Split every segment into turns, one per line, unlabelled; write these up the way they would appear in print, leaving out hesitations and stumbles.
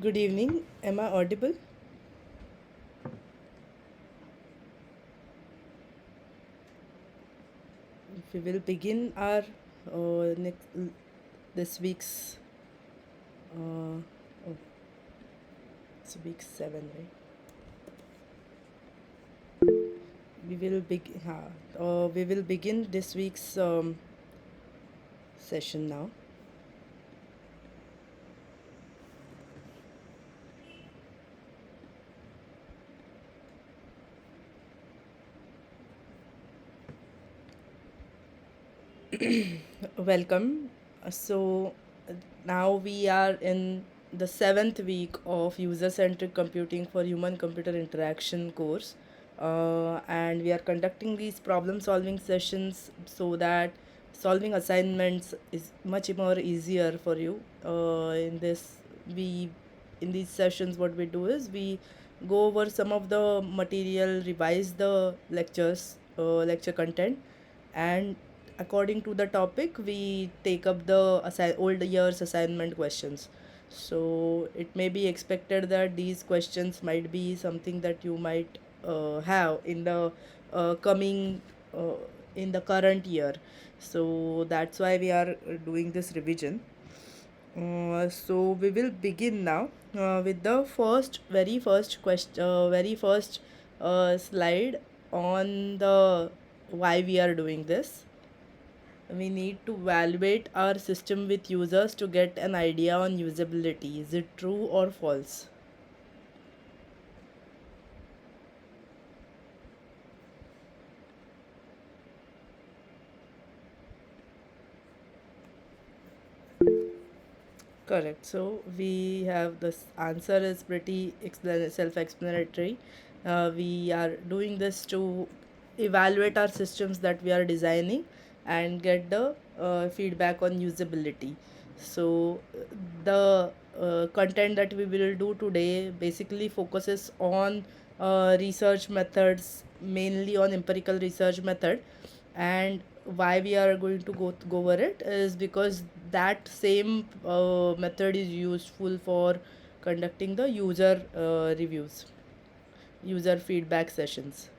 Good evening. Am I audible? We will begin our next this week's oh, it's week 7, right? We will begin this week's session now. Welcome. Now we are in the seventh week of user-centric computing for human-computer interaction course, and we are conducting these problem-solving sessions so that solving assignments is much more easier for you. We in these sessions, what we do is we go over some of the material, revise the lecture content, and according to the topic we take up the old year's assignment questions. So it may be expected that these questions might be something that you might have in the coming in the current year. So that's why we are doing this revision. So we will begin now with the very first slide on the why we are doing this. We need to evaluate our system with users to get an idea on usability. Is it true or false? Correct. So we have this answer is pretty self-explanatory. We are doing this to evaluate our systems that we are designing and get the feedback on usability. So the content that we will do today basically focuses on research methods, mainly on empirical research method. And why we are going to go over it is because that same method is useful for conducting the user feedback sessions.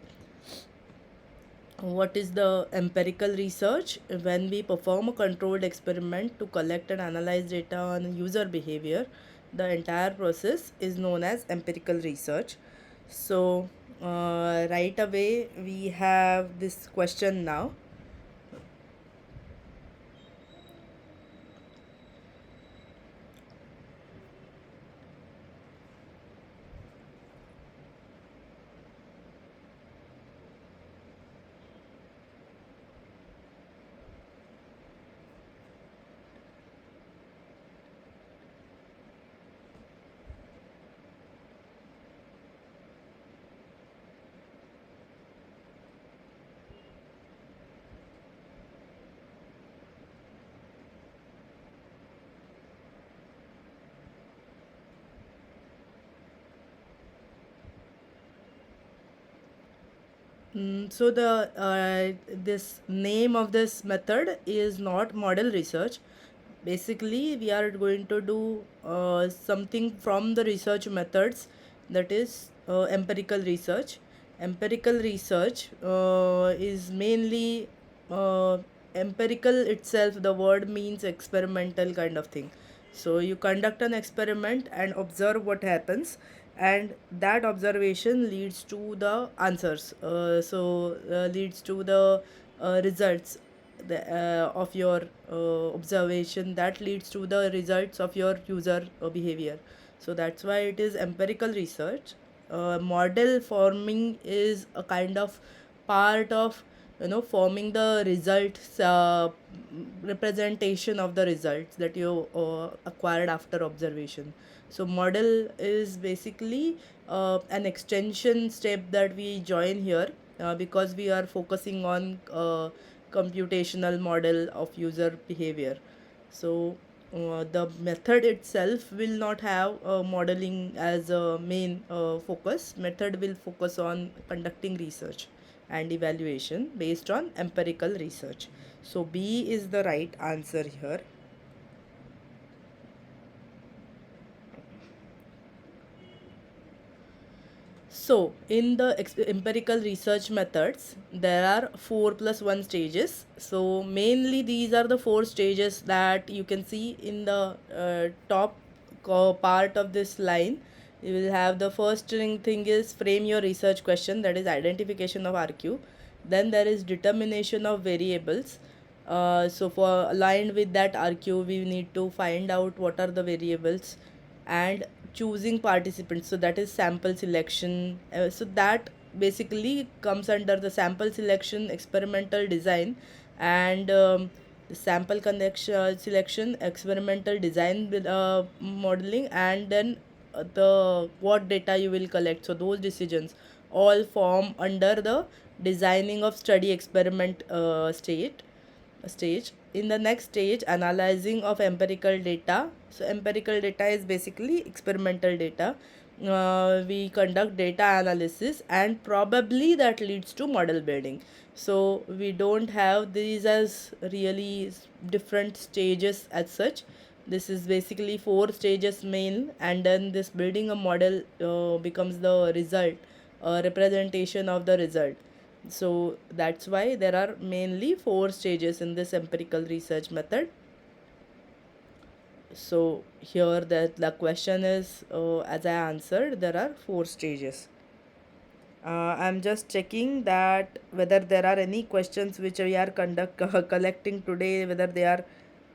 What is the empirical research? When we perform a controlled experiment to collect and analyze data on user behavior, the entire process is known as empirical research. So right away we have this question now. So the this name of this method is not model research. Basically, we are going to do something from the research methods, that is empirical research. Empirical research is mainly uh, empirical itself. The word means experimental kind of thing. So you conduct an experiment and observe what happens, and that observation leads to the answers. Leads to the results of your observation, that leads to the results of your user behavior. So that's why it is empirical research. Model forming is a kind of part of forming the results, representation of the results that you acquired after observation. So model is basically an extension step that we join here, because we are focusing on computational model of user behavior. So the method itself will not have modeling as a main focus. Method will focus on conducting research and evaluation based on empirical research. So B is the right answer here. So, in the empirical research methods, there are 4 plus 1 stages. So, mainly these are the 4 stages that you can see in the top part of this line. You will have the first thing is frame your research question, that is identification of RQ. Then there is determination of variables. So, for aligned with that RQ, we need to find out what are the variables and choosing participants, so that is sample selection. So that basically comes under the sample selection, experimental design, and the sample selection, experimental design with modeling, and then the what data you will collect. So those decisions all form under the designing of study experiment stage. In the next stage, analyzing of empirical data. So empirical data is basically experimental data. We conduct data analysis, and probably that leads to model building. So we don't have these as really different stages as such. This is basically 4 stages main, and then this building a model becomes the result, representation of the result. So that's why there are mainly 4 stages in this empirical research method. So here the question is, as I answered, there are 4 stages. I'm just checking that whether there are any questions which we are collecting today, whether they are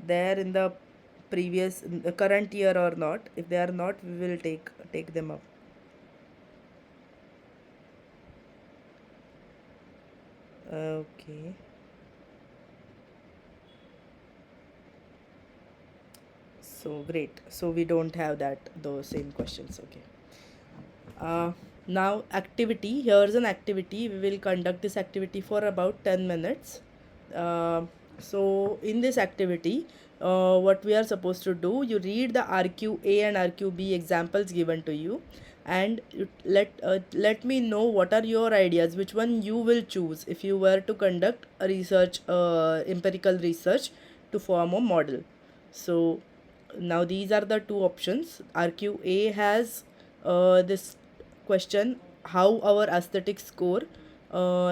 there in the current year or not. If they are not, we will take them up. Okay. So great. So we don't have those same questions. Okay. Now activity. Here's an activity. We will conduct this activity for about 10 minutes. So in this activity, what we are supposed to do, you read the RQA and RQB examples given to you, and let me know what are your ideas, which one you will choose if you were to conduct a research, empirical research, to form a model. So now these are the two options. RQA has this question: how our aesthetic score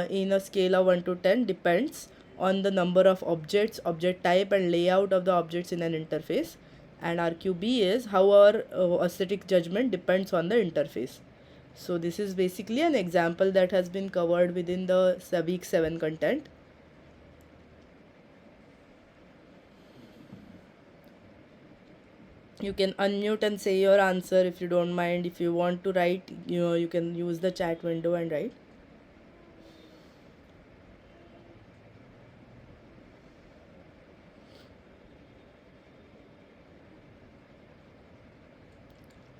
in a scale of 1 to 10 depends on the number of objects, object type, and layout of the objects in an interface. And RQB is how our aesthetic judgment depends on the interface. So this is basically an example that has been covered within the week 7 content. You can unmute and say your answer if you don't mind. If you want to write, you can use the chat window and write.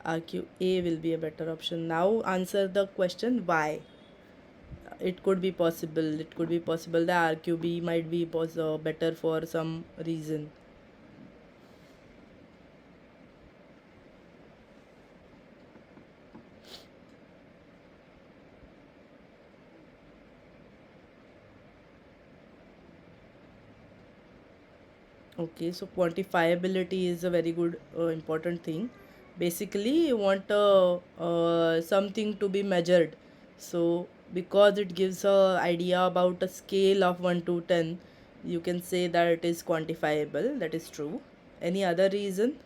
RQA will be a better option. Now answer the question why. It could be possible. It could be possible that RQB might be better for some reason. Okay, so quantifiability is a very good important thing. Basically, you want something to be measured. So because it gives a idea about a scale of 1 to 10, you can say that it is quantifiable. That is true. Any other reason?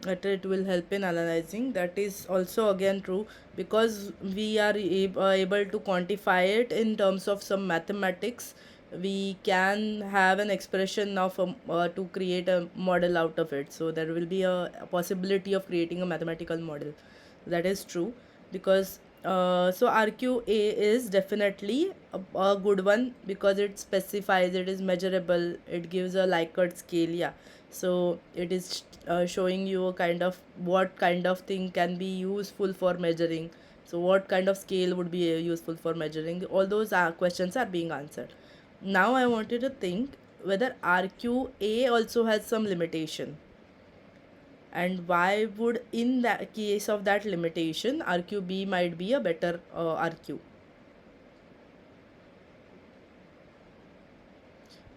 That it will help in analyzing. That is also again true, because we are able to quantify it in terms of some mathematics. We can have an expression of to create a model out of it. So there will be a possibility of creating a mathematical model. That is true, because so RQA is definitely a good one, because it specifies, it is measurable, it gives a Likert scale. Yeah, so it is showing you a kind of what kind of thing can be useful for measuring. So what kind of scale would be useful for measuring. All those questions are being answered. Now I want you to think whether RQA also has some limitation. and why would, in that case of that limitation, RQB might be a better RQ?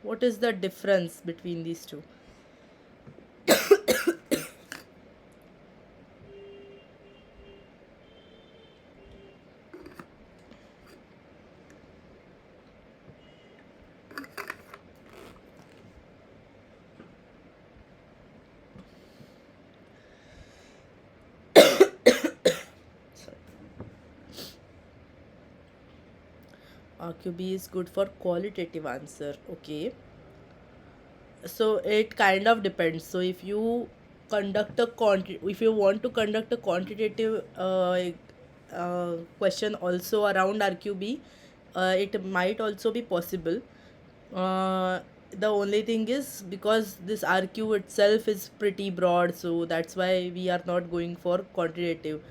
What is the difference between these two? RQB is good for qualitative answer. Okay. So it kind of depends. So if you if you want to conduct a quantitative question also around RQB, it might also be possible. The only thing is, because this RQ itself is pretty broad, so that's why we are not going for quantitative.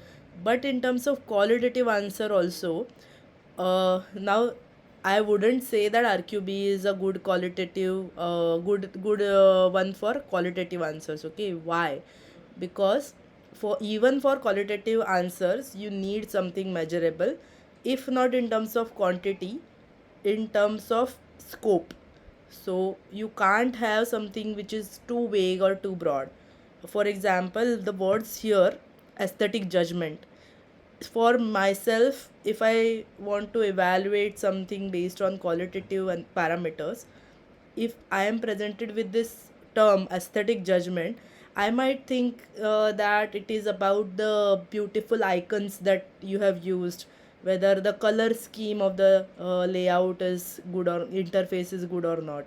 But in terms of qualitative answer also, now I wouldn't say that RQB is a good qualitative, good one for qualitative answers. Okay, why? Because for even for qualitative answers, you need something measurable, if not in terms of quantity, in terms of scope. So you can't have something which is too vague or too broad. For example, the words here, aesthetic judgment. For myself, if I want to evaluate something based on qualitative and parameters, if I am presented with this term aesthetic judgment, I might think that it is about the beautiful icons that you have used, whether the color scheme of the layout is good or interface is good or not.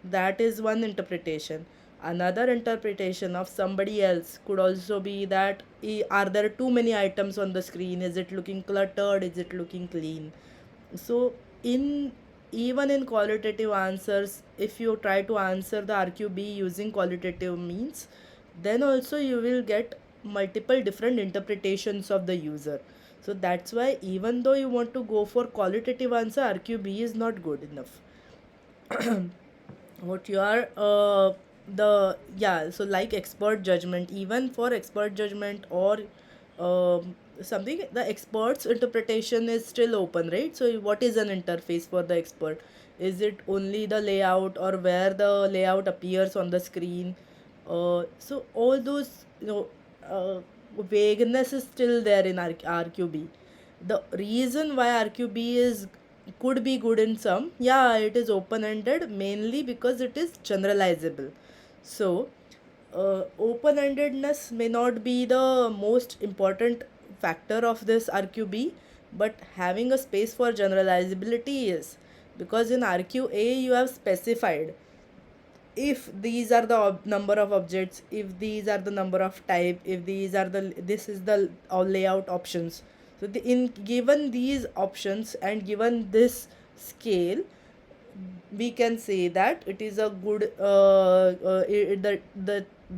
That is one interpretation. Another interpretation of somebody else could also be that, are there too many items on the screen? Is it looking cluttered? Is it looking clean? So, in even in qualitative answers, if you try to answer the RQB using qualitative means, then also you will get multiple different interpretations of the user. So that's why, even though you want to go for qualitative answer, RQB is not good enough. What you are the yeah, so like expert judgment, even for expert judgment or something, the expert's interpretation is still open, right? So what is an interface for the expert? Is it only the layout, or where the layout appears on the screen? So all those, uh, vagueness is still there in RQB. The reason why RQB is could be good in some, yeah, it is open ended, mainly because it is generalizable. So open endedness may not be the most important factor of this RQB, but having a space for generalizability is, because in RQA you have specified, if these are the number of objects, if these are the number of type, if these are the, this is the layout options. So in given these options and given this scale, we can say that it is a good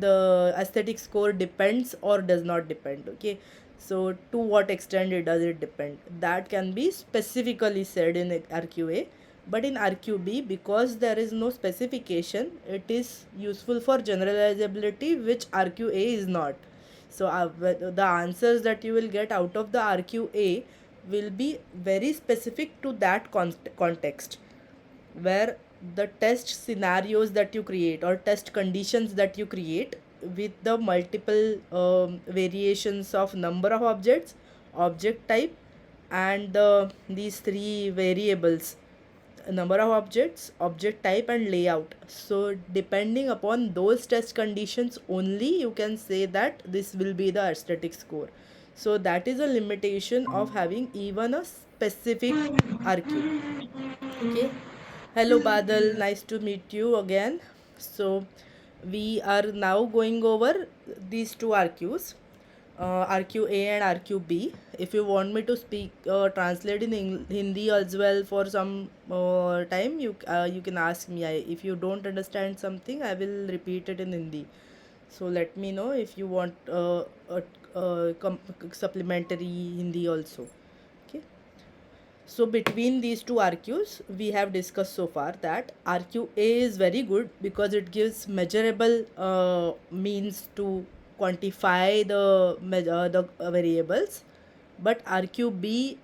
the aesthetic score depends or does not depend. Okay, so to what extent it does it depend, that can be specifically said in RQA. But in RQB, because there is no specification, it is useful for generalizability, which RQA is not. So the answers that you will get out of the RQA will be very specific to that context, where the test scenarios that you create or test conditions that you create with the multiple variations of number of objects, object type, and these three variables, number of objects, object type, and layout. So depending upon those test conditions only, you can say that this will be the aesthetic score. So that is a limitation of having even a specific RQ. Okay. Hello, Badal. Nice to meet you again. So, we are now going over these two RQs, RQA and RQB. If you want me to speak, translate in Hindi as well for some time, you can ask me. If you don't understand something, I will repeat it in Hindi. So let me know if you want supplementary Hindi also. Okay. So between these two RQs, we have discussed so far that RQA is very good because it gives measurable means to quantify the variables, but RQB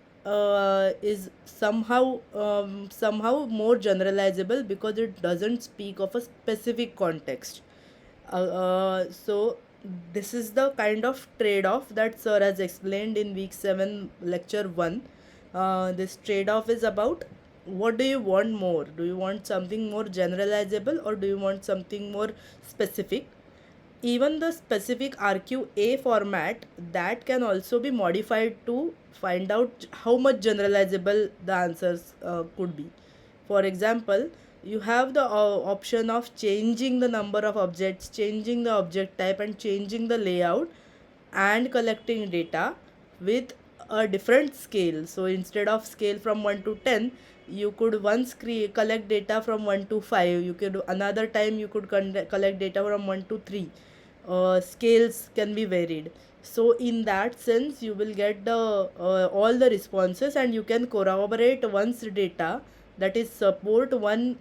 is somehow more generalizable because it doesn't speak of a specific context. So this is the kind of trade-off that sir has explained in week 7 lecture 1. This trade-off is about what do you want more? Do you want something more generalizable or do you want something more specific? Even the specific RQA format that can also be modified to find out how much generalizable the answers could be. For example, you have the option of changing the number of objects, changing the object type, and changing the layout and collecting data with a different scale. So instead of scale from 1 to 10, you could once collect data from 1 to 5. You could another time you could collect data from 1 to 3. Scales can be varied. So in that sense, you will get the all the responses, and you can corroborate one's data, that is support one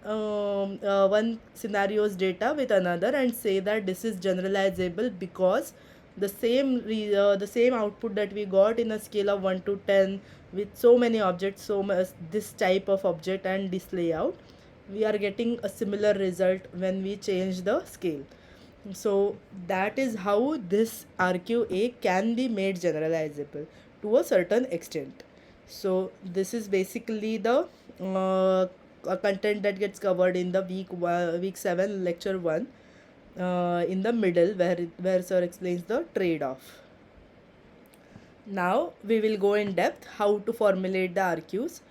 scenario's data with another and say that this is generalizable because the same output that we got in a scale of 1 to 10 with so many objects, so much this type of object and this layout, we are getting a similar result when we change the scale. So that is how this RQA can be made generalizable to a certain extent. So this is basically the content that gets covered in the week 7 lecture 1 in the middle, where sir explains the trade-off. Now we will go in depth how to formulate the RQs.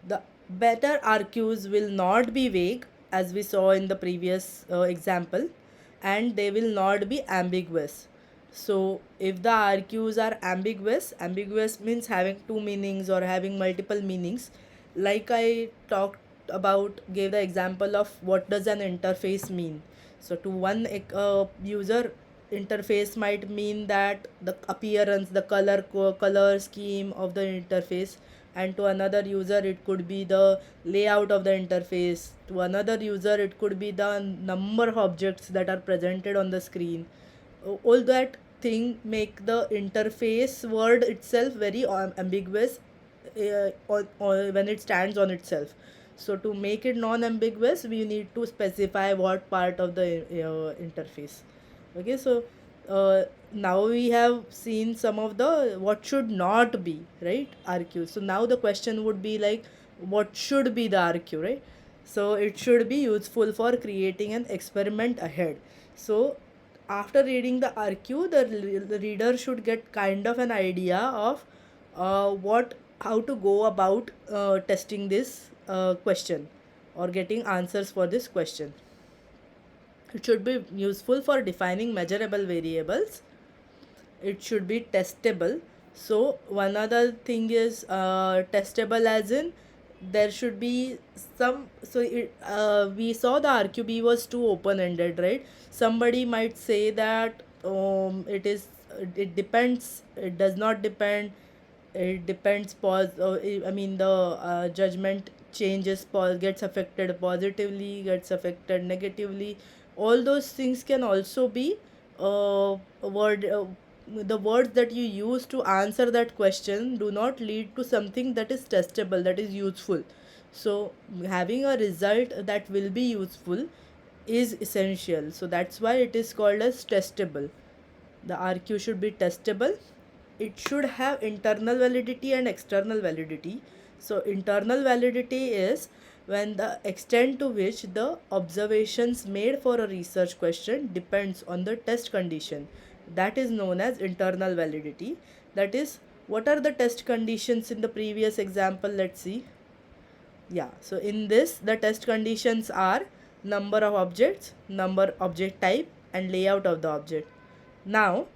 The better RQs will not be vague as we saw in the previous example, and they will not be ambiguous. So if the RQs are ambiguous means having two meanings or having multiple meanings. Like I talked about, gave the example of what does an interface mean. So to one user, interface might mean that the appearance, the color scheme of the interface, and to another user it could be the layout of the interface. To another user it could be the number of objects that are presented on the screen. All that thing make the interface word itself very ambiguous when it stands on itself. So to make it non-ambiguous, we need to specify what part of the interface. Okay, so now we have seen some of the what should not be, right, RQ. So now the question would be like, what should be the RQ, right? So it should be useful for creating an experiment ahead. So after reading the RQ, the reader should get kind of an idea of what how to go about testing this question or getting answers for this question. It should be useful for defining measurable variables. It should be testable. So one other thing is testable, as in there should be some. So we saw the RQB was too open ended, right? Somebody might say that it depends, it does not depend, it depends I mean the judgment changes, gets affected positively, gets affected negatively. All those things can also be word the words that you use to answer that question do not lead to something that is testable, that is useful. So having a result that will be useful is essential. So that's why it is called as testable. The RQ should be testable. It should have internal validity and external validity. So internal validity is when the extent to which the observations made for a research question depends on the test condition, that is known as internal validity. That is, what are the test conditions in the previous example? Let's see. Yeah, so in this the test conditions are number of objects, number object type, and layout of the object. Now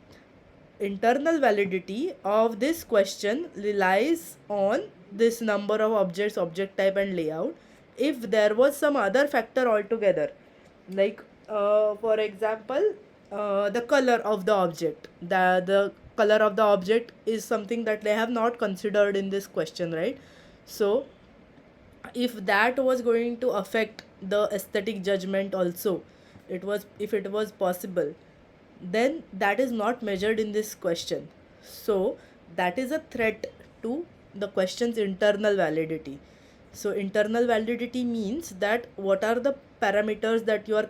internal validity of this question relies on this number of objects, object type, and layout. If there was some other factor altogether, like for example the color of the object, the color of the object is something that they have not considered in this question, right? So if that was going to affect the aesthetic judgment also, it was, if it was possible, then that is not measured in this question. So that is a threat to the question's internal validity. So internal validity means that what are the parameters that you are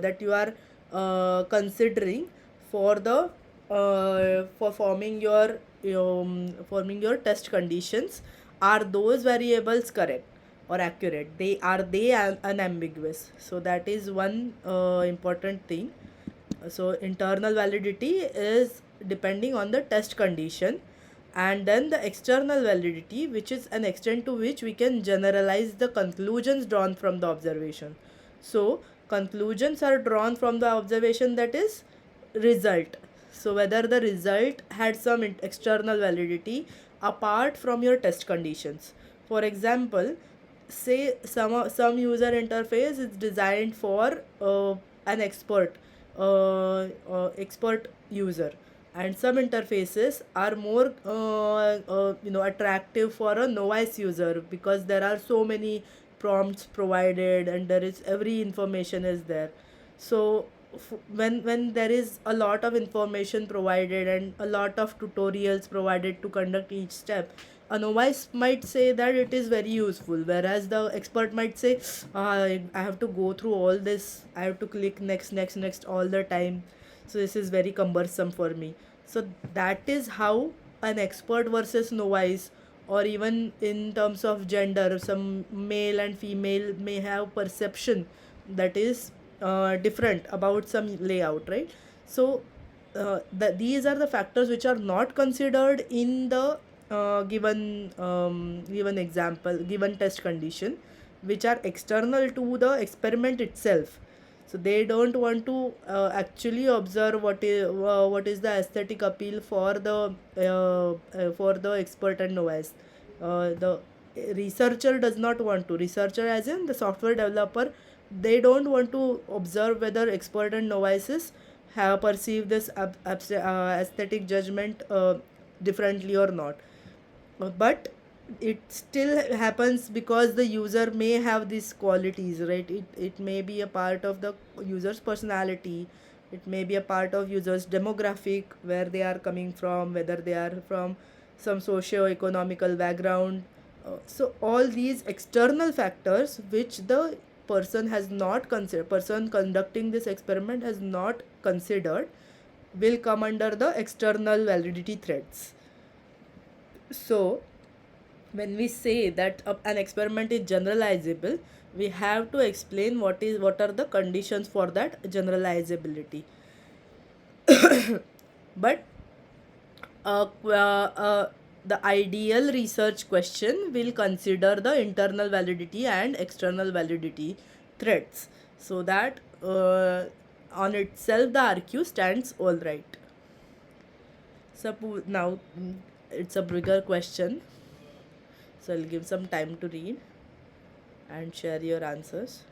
that you are considering for the for forming your test conditions. Are those variables correct or accurate? They unambiguous? So that is one important thing. So internal validity is depending on the test condition, and then the external validity, which is an extent to which we can generalize the conclusions drawn from the observation. So conclusions are drawn from the observation, that is result. So whether the result had some external validity apart from your test conditions. For example, say some user interface is designed for an expert user, and some interfaces are more attractive for a novice user, because there are so many prompts provided and there is every information is there. So when there is a lot of information provided and a lot of tutorials provided to conduct each step, a novice might say that it is very useful, whereas the expert might say, I have to go through all this, I have to click next all the time, so this is very cumbersome for me. So that is how an expert versus novice, or even in terms of gender, some male and female may have perception that is different about some layout, right? So these are the factors which are not considered in the given example, given test condition, which are external to the experiment itself. So they don't want to actually observe what is the aesthetic appeal for the expert and novice. The researcher does not want to, researcher as in the software developer, they don't want to observe whether expert and novices have perceived this aesthetic judgment differently or not. But it still happens because the user may have these qualities, right? It may be a part of the user's personality, it may be a part of user's demographic, where they are coming from, whether they are from some socio-economical background. So all these external factors which the person conducting this experiment has not considered, will come under the external validity threats. So when we say that an experiment is generalizable, we have to explain what are the conditions for that generalizability. But the ideal research question will consider the internal validity and external validity threats, so that on itself the RQ stands all right. Suppose now it's a bigger question, so I'll give some time to read and share your answers.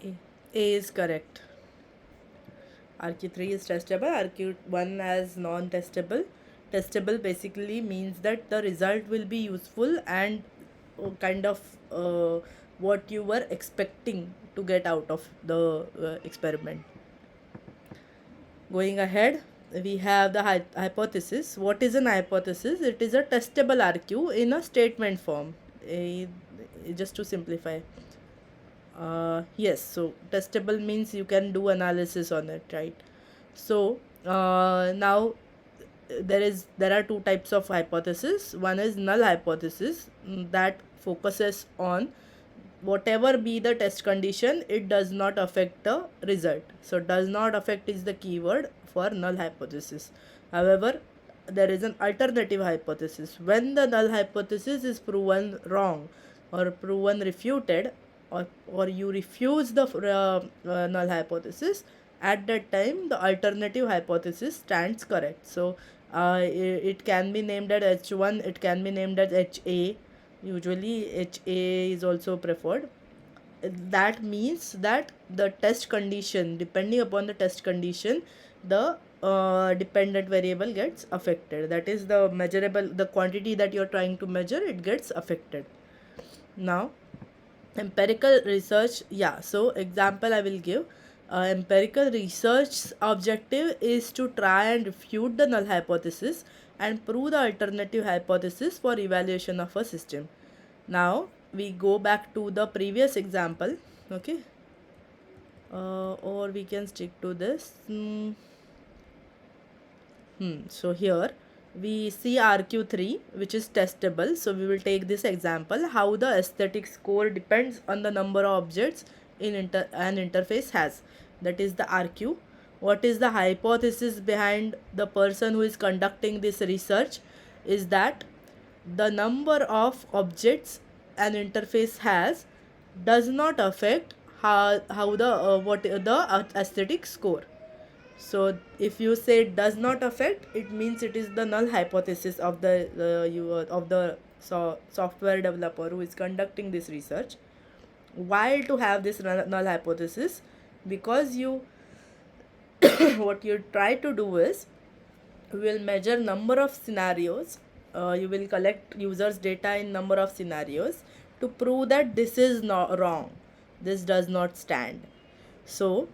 A, A is correct. RQ3 is testable, RQ1 as non-testable. Testable basically means that the result will be useful and kind of what you were expecting to get out of the experiment. Going ahead, we have the hypothesis. What is an hypothesis? It is a testable RQ in a statement form. Just to simplify. Yes, so testable means you can do analysis on it, right? So now there are two types of hypothesis. One is null hypothesis, that focuses on whatever be the test condition, it does not affect the result. So does not affect is the keyword for null hypothesis. However, there is an alternative hypothesis. When the null hypothesis is proven wrong or proven refuted, or you refuse the null hypothesis, at that time the alternative hypothesis stands correct. So it can be named as H1, it can be named as HA. Usually HA is also preferred. That means that the test condition, depending upon the test condition, the dependent variable gets affected. That is the measurable, the quantity that you're trying to measure, it gets affected. Now empirical research, yeah, so example I will give. Empirical research objective is to try and refute the null hypothesis and prove the alternative hypothesis for evaluation of a system. Now we go back to the previous example, okay, or we can stick to this. So here we see RQ3, which is testable. So we will take this example, how the aesthetic score depends on the number of objects in an interface has. That is the RQ. What is the hypothesis behind the person who is conducting this research? Is that the number of objects an interface has does not affect how the what the aesthetic score. So if you say does not affect, it means it is the null hypothesis of the software developer who is conducting this research. Why to have this null hypothesis? Because you what you try to do is, you will measure number of scenarios. You will collect users data in number of scenarios to prove that this is not wrong, this does not stand. So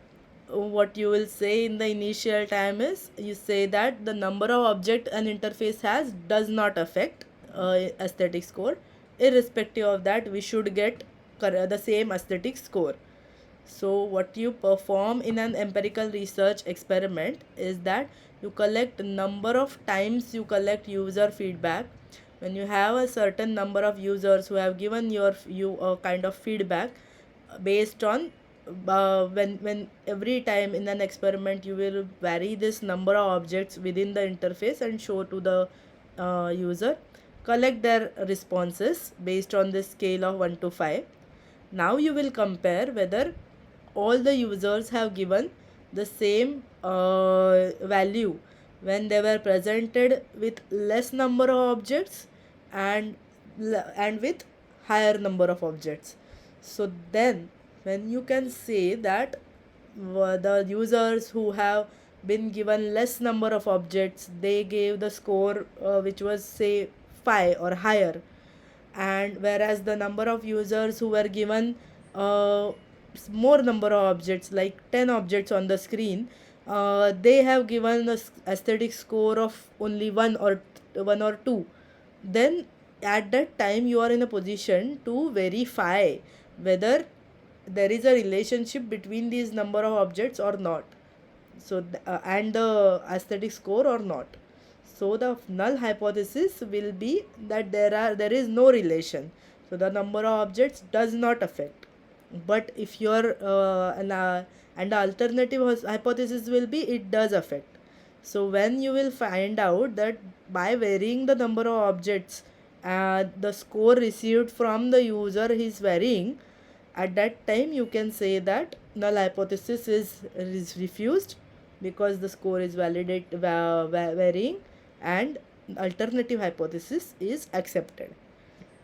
what you will say in the initial time is, you say that the number of object an interface has does not affect aesthetic score. Irrespective of that, we should get the same aesthetic score. So what you perform in an empirical research experiment is that you collect number of times you collect user feedback. When you have a certain number of users who have given you a kind of feedback, based on when every time in an experiment you will vary this number of objects within the interface and show to the user, collect their responses based on this scale of 1 to 5. Now you will compare whether all the users have given the same value when they were presented with less number of objects and with higher number of objects. So then when you can say that the users who have been given less number of objects, they gave the score which was say 5 or higher, and whereas the number of users who were given more number of objects, like 10 objects on the screen, they have given the aesthetic score of only 1 or 2, then at that time you are in a position to verify whether there is a relationship between these number of objects or not, so and the aesthetic score or not. So the null hypothesis will be that there is no relation, so the number of objects does not affect. But if your and the alternative hypothesis will be it does affect. So when you will find out that by varying the number of objects, the score received from the user is varying, at that time you can say that null hypothesis is refused, because the score is varying, and alternative hypothesis is accepted.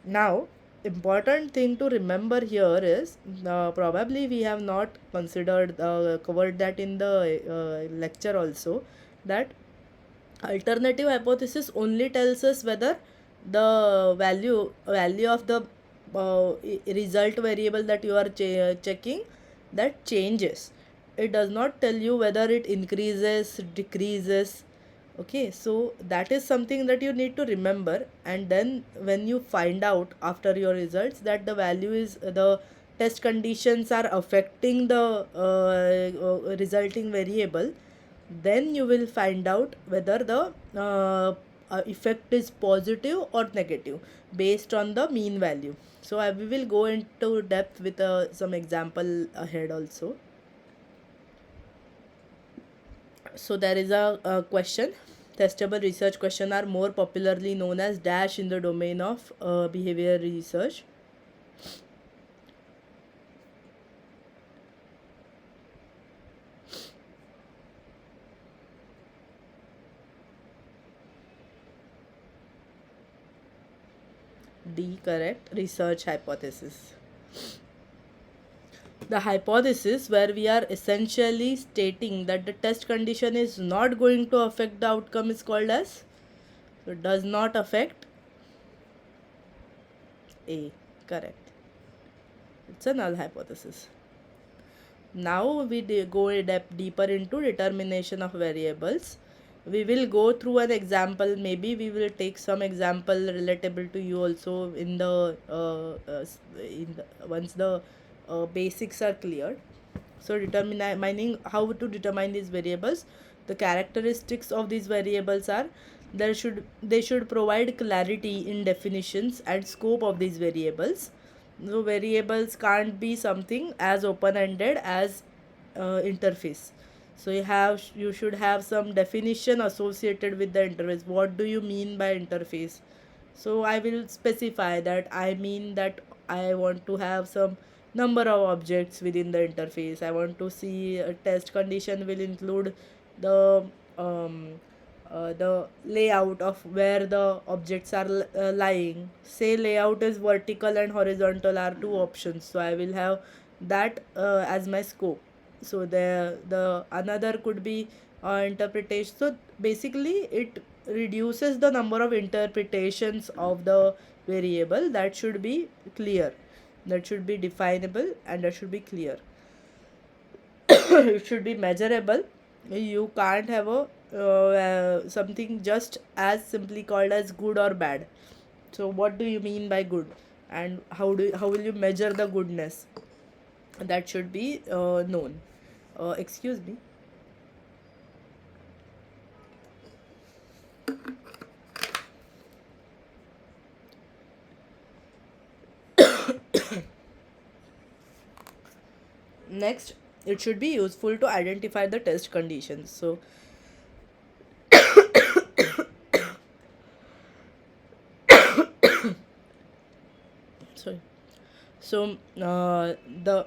Now important thing to remember here is, probably we have not considered covered that in the lecture also, that alternative hypothesis only tells us whether the value of the result variable that you are checking, that changes. it does not tell you whether it increases, decreases. Okay, so that is something that you need to remember. And then when you find out after your results that the value is the test conditions are affecting the resulting variable, then you will find out whether the effect is positive or negative based on the mean value. So we will go into depth with some example ahead also. So there is a question. Testable research question are more popularly known as dash in the domain of behavior research. D correct. Research hypothesis. The hypothesis where we are essentially stating that the test condition is not going to affect the outcome is called as, so it does not affect. A correct. It's a null hypothesis. Now we go a deeper into determination of variables. We will go through an example. Maybe we will take some example relatable to you also in the once the basics are cleared. So determining how to determine these variables. The characteristics of these variables are they should provide clarity in definitions and scope of these variables. So variables can't be something as open-ended as interface. So you should have some definition associated with the interface. What do you mean by interface? So I will specify that I mean that I want to have some number of objects within the interface. I want to see a test condition will include the the layout of where the objects are lying. Say layout is vertical and horizontal are two options, so I will have that as my scope. So the another could be interpretation. So basically it reduces the number of interpretations of the variable. That should be clear, that should be definable, and that should be clear. It should be measurable. You can't have a something just as simply called as good or bad. So what do you mean by good, and how will you measure the goodness? That should be known. Excuse me. Next, it should be useful to identify the test conditions. So sorry. So the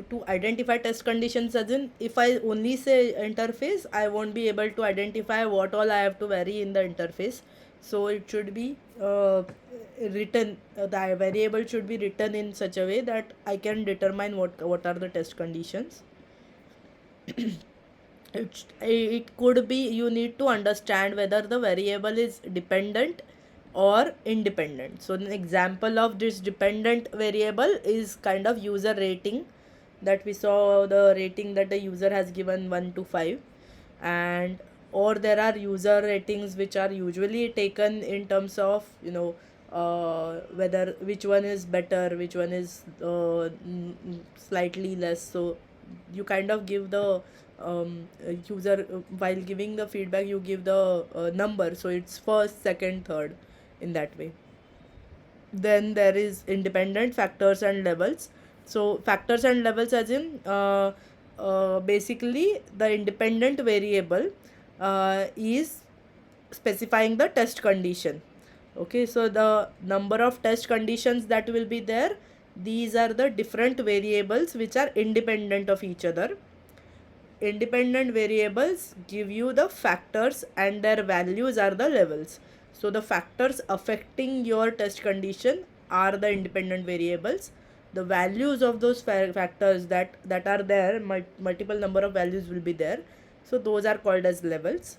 to identify test conditions, as in if I only say interface, I won't be able to identify what all I have to vary in the interface. So it should be written, the variable should be written in such a way that I can determine what are the test conditions. It could be you need to understand whether the variable is dependent or independent. So an example of this dependent variable is kind of user rating, that we saw the rating that the user has given 1 to 5. And or there are user ratings which are usually taken in terms of whether which one is better, which one is slightly less. So you kind of give the user, while giving the feedback you give the number, so it's first, second, third, in that way. Then there is independent factors and levels. So factors and levels, as in basically the independent variable is specifying the test condition. Okay, so the number of test conditions that will be there, these are the different variables which are independent of each other. Independent variables give you the factors and their values are the levels. So the factors affecting your test condition are the independent variables. The values of those factors that are there, multiple number of values will be there, so those are called as levels.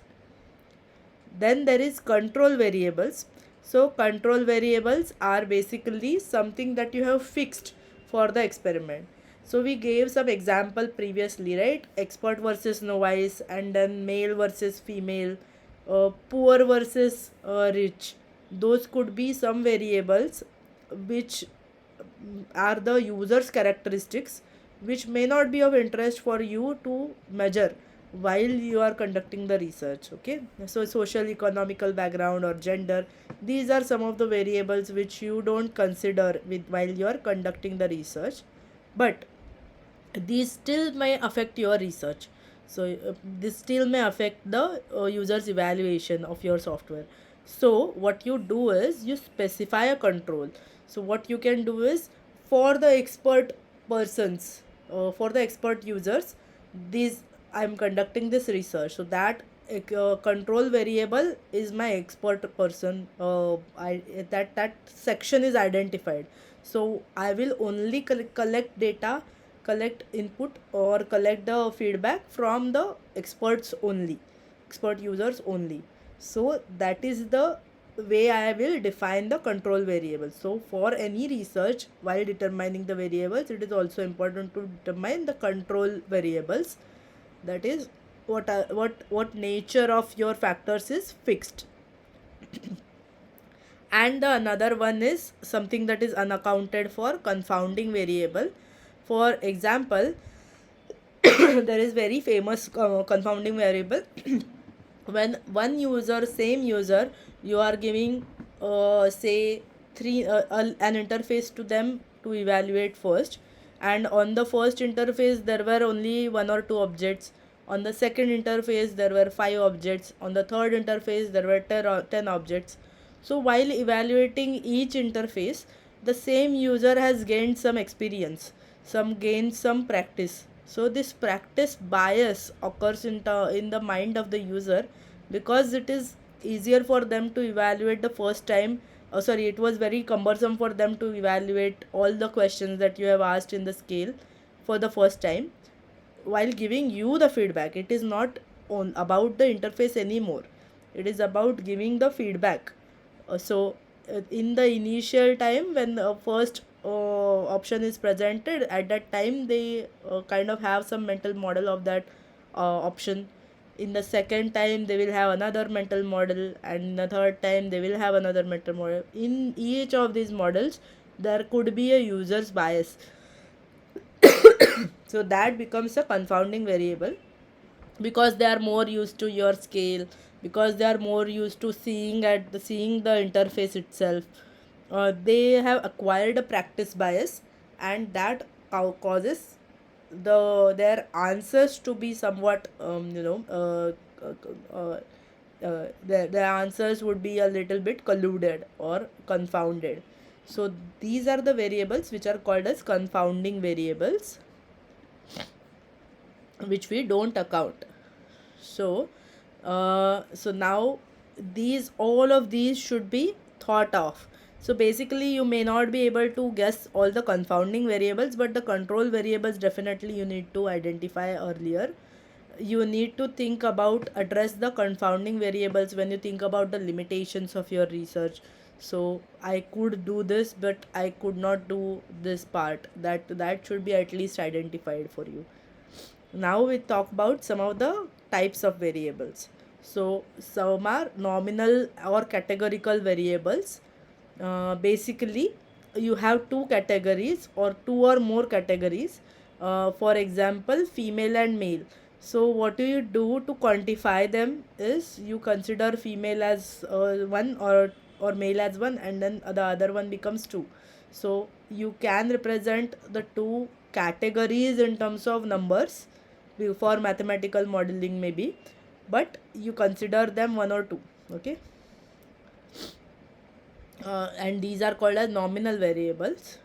Then there is control variables. So control variables are basically something that you have fixed for the experiment. So we gave some example previously, right? Expert versus novice, and then male versus female, poor versus rich. Those could be some variables which are the user's characteristics, which may not be of interest for you to measure while you are conducting the research. Okay, so social economical background or gender, these are some of the variables which you don't consider with while you are conducting the research, but these still may affect your research. So this still may affect the user's evaluation of your software. So what you do is you specify a control. So what you can do is, for the expert persons, for the expert users, these I'm conducting this research, so that control variable is my expert person. I that section is identified. So I will only collect data, collect input, or collect the feedback from the experts only, expert users only. So that is the way I will define the control variable. So for any research, while determining the variables, it is also important to determine the control variables. That is what nature of your factors is fixed. And the another one is something that is unaccounted for, confounding variable. For example, there is very famous confounding variable. When one user, same user, you are giving say an interface to them to evaluate first, and on the first interface there were only one or two objects, on the second interface there were five objects, on the third interface there were 10 objects. So while evaluating each interface, the same user has gained some experience, gained some practice. So this practice bias occurs in the mind of the user, because it is easier for them to evaluate the first time. Sorry, it was very cumbersome for them to evaluate all the questions that you have asked in the scale for the first time. While giving you the feedback, it is not on about the interface anymore, it is about giving the feedback. In the initial time, when the first option is presented, at that time they kind of have some mental model of that option. In the second time they will have another mental model, and the third time they will have another mental model. In each of these models there could be a user's bias. So that becomes a confounding variable, because they are more used to your scale, because they are more used to seeing the interface itself. They have acquired a practice bias, and that causes their answers to be somewhat their answers would be a little bit colluded or confounded. So these are the variables which are called as confounding variables, which we don't account. So now these all of these should be thought of. So basically you may not be able to guess all the confounding variables, but the control variables definitely you need to identify earlier. You need to think about address the confounding variables when you think about the limitations of your research. So I could do this, but I could not do this part. That should be at least identified for you. Now we talk about some of the types of variables. So some are nominal or categorical variables. Basically you have two categories or two or more categories. For example, female and male. So what do you do to quantify them is you consider female as one, or male as one, and then the other one becomes two. So you can represent the two categories in terms of numbers for mathematical modeling maybe, but you consider them one or two. Okay. And these are called as nominal variables.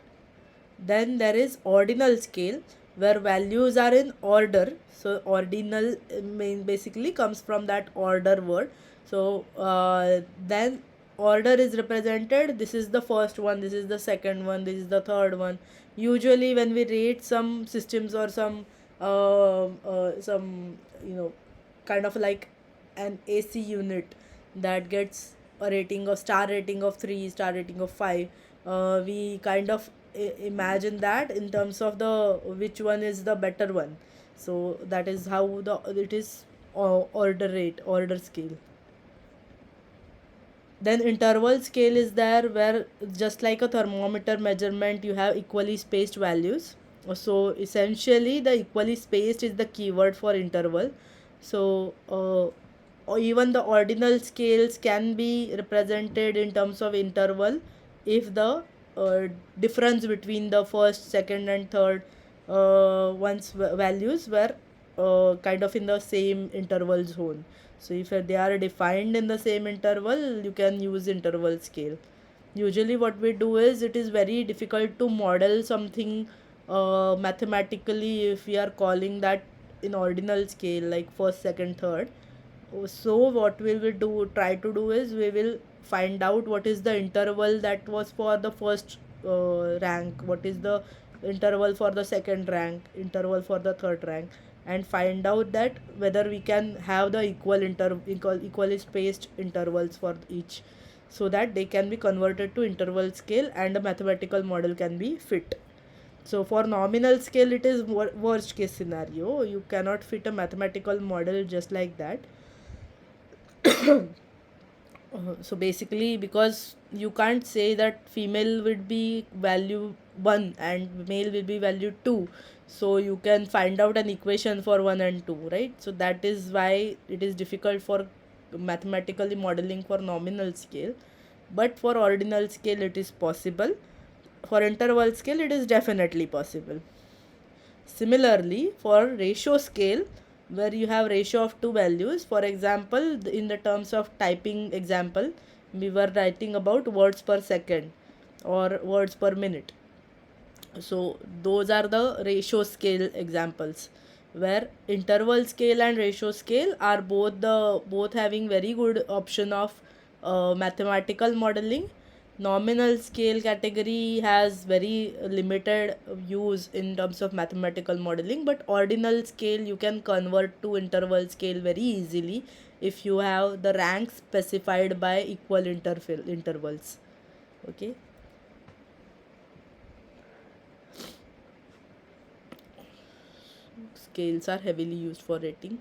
Then there is ordinal scale, where values are in order. So ordinal basically comes from that order word. So then order is represented, this is the first one, this is the second one, this is the third one. Usually when we rate some systems or some kind of like an AC unit that gets a rating of star rating of 3, star rating of 5, we kind of imagine that in terms of the which one is the better one. So that is how the it is order scale. Then interval scale is there, where just like a thermometer measurement, you have equally spaced values. So essentially, the equally spaced is the keyword for interval. So or even the ordinal scales can be represented in terms of interval if the uh, difference between the first, second, and third values were kind of in the same interval zone. So if they are defined in the same interval, you can use interval scale. Usually what we do is, it is very difficult to model something mathematically if we are calling that in ordinal scale, like first, second, third. So what we will do try to do is, we will find out what is the interval that was for the first rank, what is the interval for the second rank, interval for the third rank, and find out that whether we can have the equally spaced intervals for each, so that they can be converted to interval scale and a mathematical model can be fit. So for nominal scale, it is worst case scenario. You cannot fit a mathematical model just like that. So basically, because you can't say that female would be value 1 and male will be value 2, so you can find out an equation for 1 and 2, right? So that is why it is difficult for mathematically modeling for nominal scale. But for ordinal scale, it is possible. For interval scale, it is definitely possible. Similarly, for ratio scale, where you have ratio of two values, for example, in the terms of typing example, we were writing about words per second or words per minute. So those are the ratio scale examples, where interval scale and ratio scale are both having very good option of mathematical modeling. Nominal scale category has very limited use in terms of mathematical modeling, but ordinal scale you can convert to interval scale very easily if you have the rank specified by equal intervals. Okay. Scales are heavily used for rating.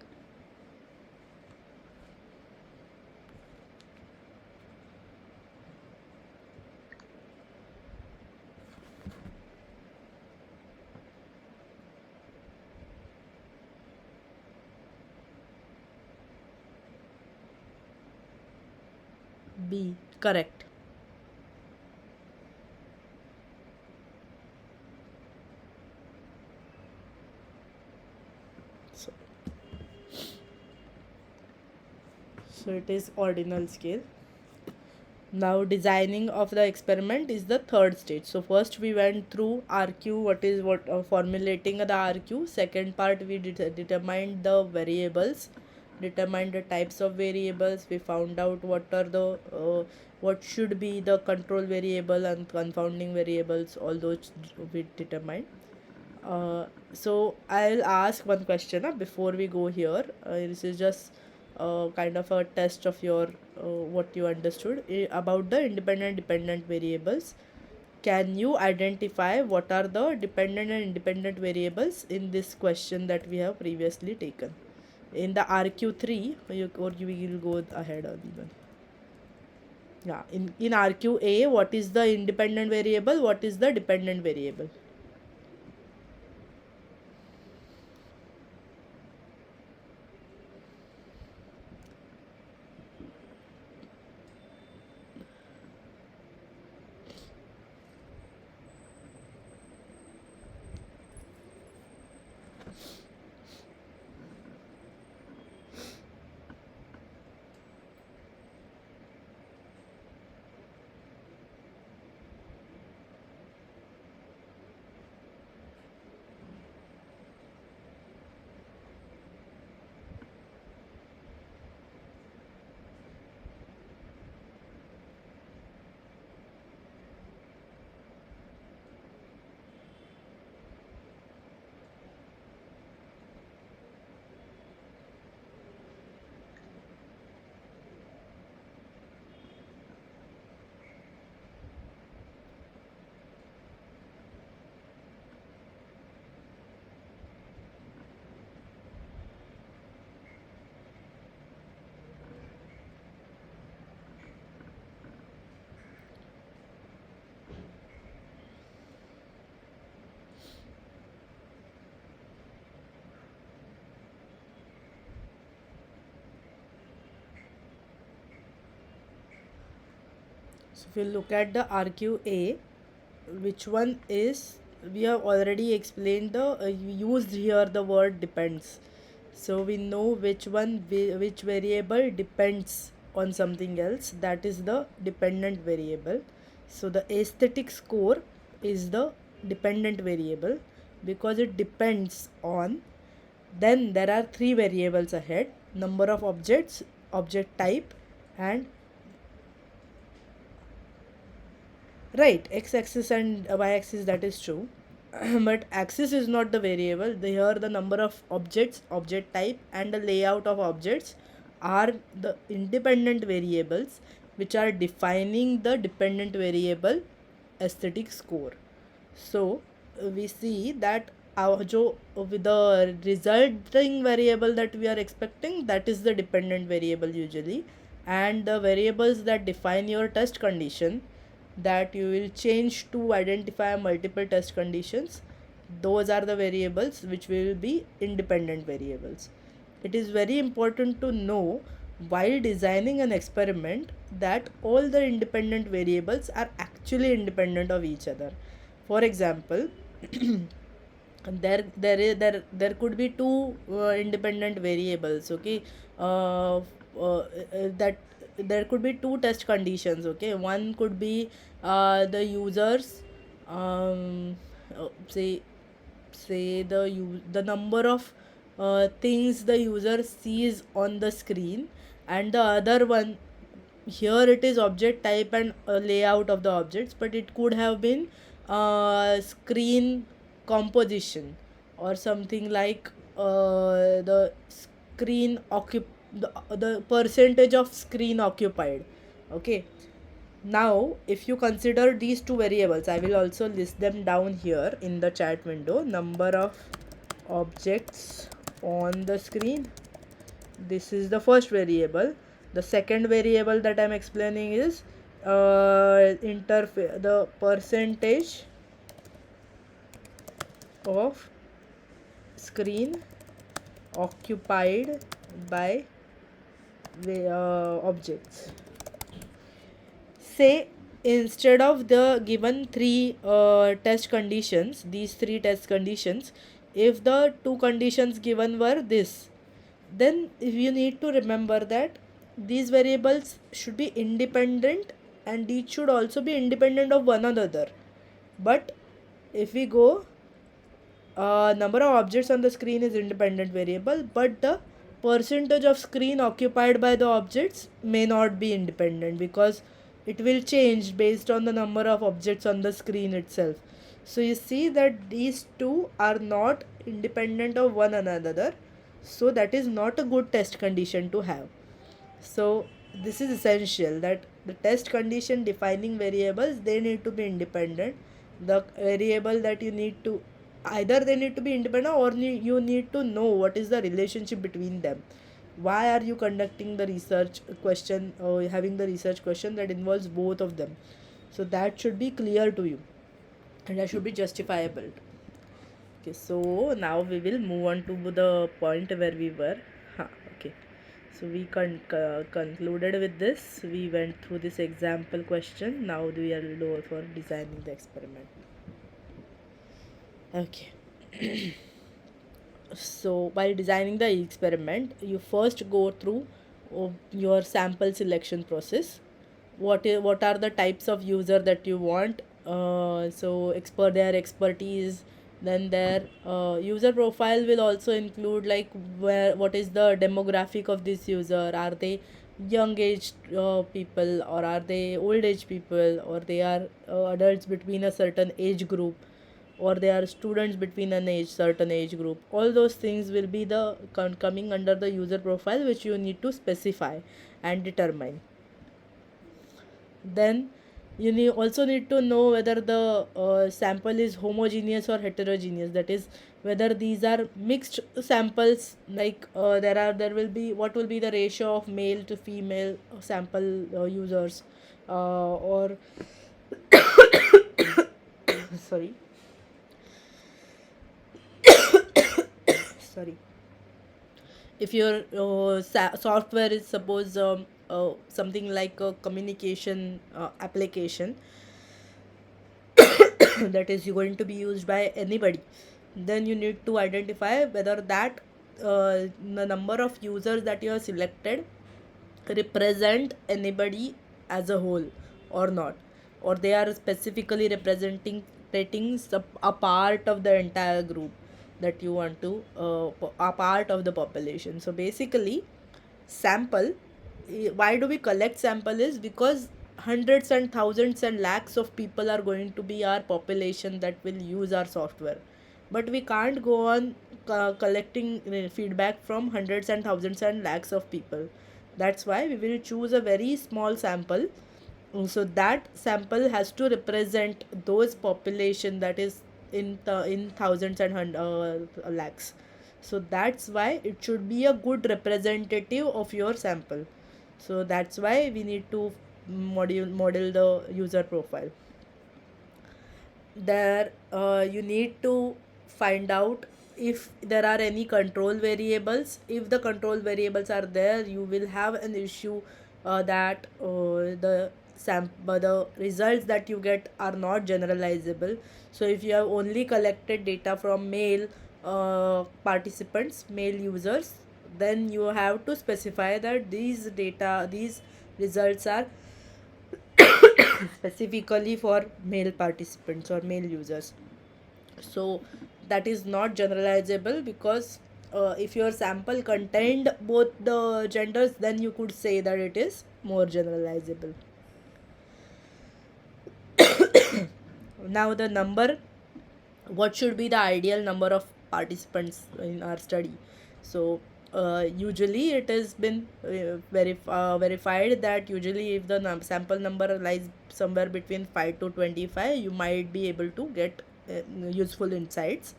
B. Correct. So, so it is ordinal scale. Now designing of the experiment is the third stage. So first we went through RQ, what formulating the RQ. Second part, we determined the variables, determined the types of variables. We found out what should be the control variable and confounding variables. All those we determined. So I'll ask one question before we go here. This is just kind of a test of your what you understood about the independent dependent variables. Can you identify what are the dependent and independent variables in this question that we have previously taken? In the RQ3, you will go ahead on even. Yeah, in RQA, what is the independent variable? What is the dependent variable? So if you look at the RQA, which one is, we have already explained the used here the word depends. So we know which variable depends on something else, that is the dependent variable. So the aesthetic score is the dependent variable because it depends on. Then there are three variables ahead: number of objects, object type, and right, x-axis and y-axis, that is true. But axis is not the variable. Here the number of objects, object type, and the layout of objects are the independent variables which are defining the dependent variable aesthetic score. So we see that our with the resulting variable that we are expecting, that is the dependent variable usually, and the variables that define your test condition that you will change to identify multiple test conditions, those are the variables which will be independent variables. It is very important to know while designing an experiment that all the independent variables are actually independent of each other. For example, there could be two independent variables, okay, that there could be two test conditions, okay. One could be the users, say the number of things the user sees on the screen, and the other one, here it is object type and layout of the objects, but it could have been screen composition or something like the screen the percentage of screen occupied, okay. Now if you consider these two variables, I will also list them down here in the chat window: number of objects on the screen, this is the first variable. The second variable that I'm explaining is the percentage of screen occupied by objects. Say instead of the given three test conditions, these three test conditions, if the two conditions given were this, then you need to remember that these variables should be independent and each should also be independent of one another. But if we go, number of objects on the screen is independent variable, but the percentage of screen occupied by the objects may not be independent because it will change based on the number of objects on the screen itself. So you see that these two are not independent of one another, so that is not a good test condition to have. So this is essential that the test condition defining variables, they need to be independent. The variable that you need to, either they need to be independent or you need to know what is the relationship between them. Why are you conducting the research question or having the research question that involves both of them? So that should be clear to you and that should be justifiable. Okay, so now we will move on to the point where we were. Okay, so we concluded with this. We went through this example question. Now we are lower for designing the experiment. Okay. So while designing the experiment, you first go through your sample selection process. What are the types of user that you want? So their expertise, then their user profile will also include like what is the demographic of this user. Are they young age people, or are they old age people, or they are adults between a certain age group, or they are students between certain age group. All those things will be the coming under the user profile, which you need to specify and determine. Then you also need to know whether the sample is homogeneous or heterogeneous, that is whether these are mixed samples, like there will be, what will be the ratio of male to female sample users, or sorry sorry if your software is suppose something like a communication application that is going to be used by anybody, then you need to identify whether that the number of users that you have selected represent anybody as a whole or not, or they are specifically representing a part of the entire group that you want to a part of the population. So basically, sample, why do we collect sample is because hundreds and thousands and lakhs of people are going to be our population that will use our software, but we can't go on collecting feedback from hundreds and thousands and lakhs of people. That's why we will choose a very small sample. So that sample has to represent those population that is in thousands and lakhs. So that's why it should be a good representative of your sample. So that's why we need to model the user profile. There you need to find out if there are any control variables. If the control variables are there, you will have an issue that the results that you get are not generalizable. So if you have only collected data from male participants, male users, then you have to specify that these results are specifically for male participants or male users. So that is not generalizable, because if your sample contained both the genders, then you could say that it is more generalizable. Now the number, what should be the ideal number of participants in our study? So usually it has been verified that usually if the sample number lies somewhere between 5 to 25, you might be able to get useful insights.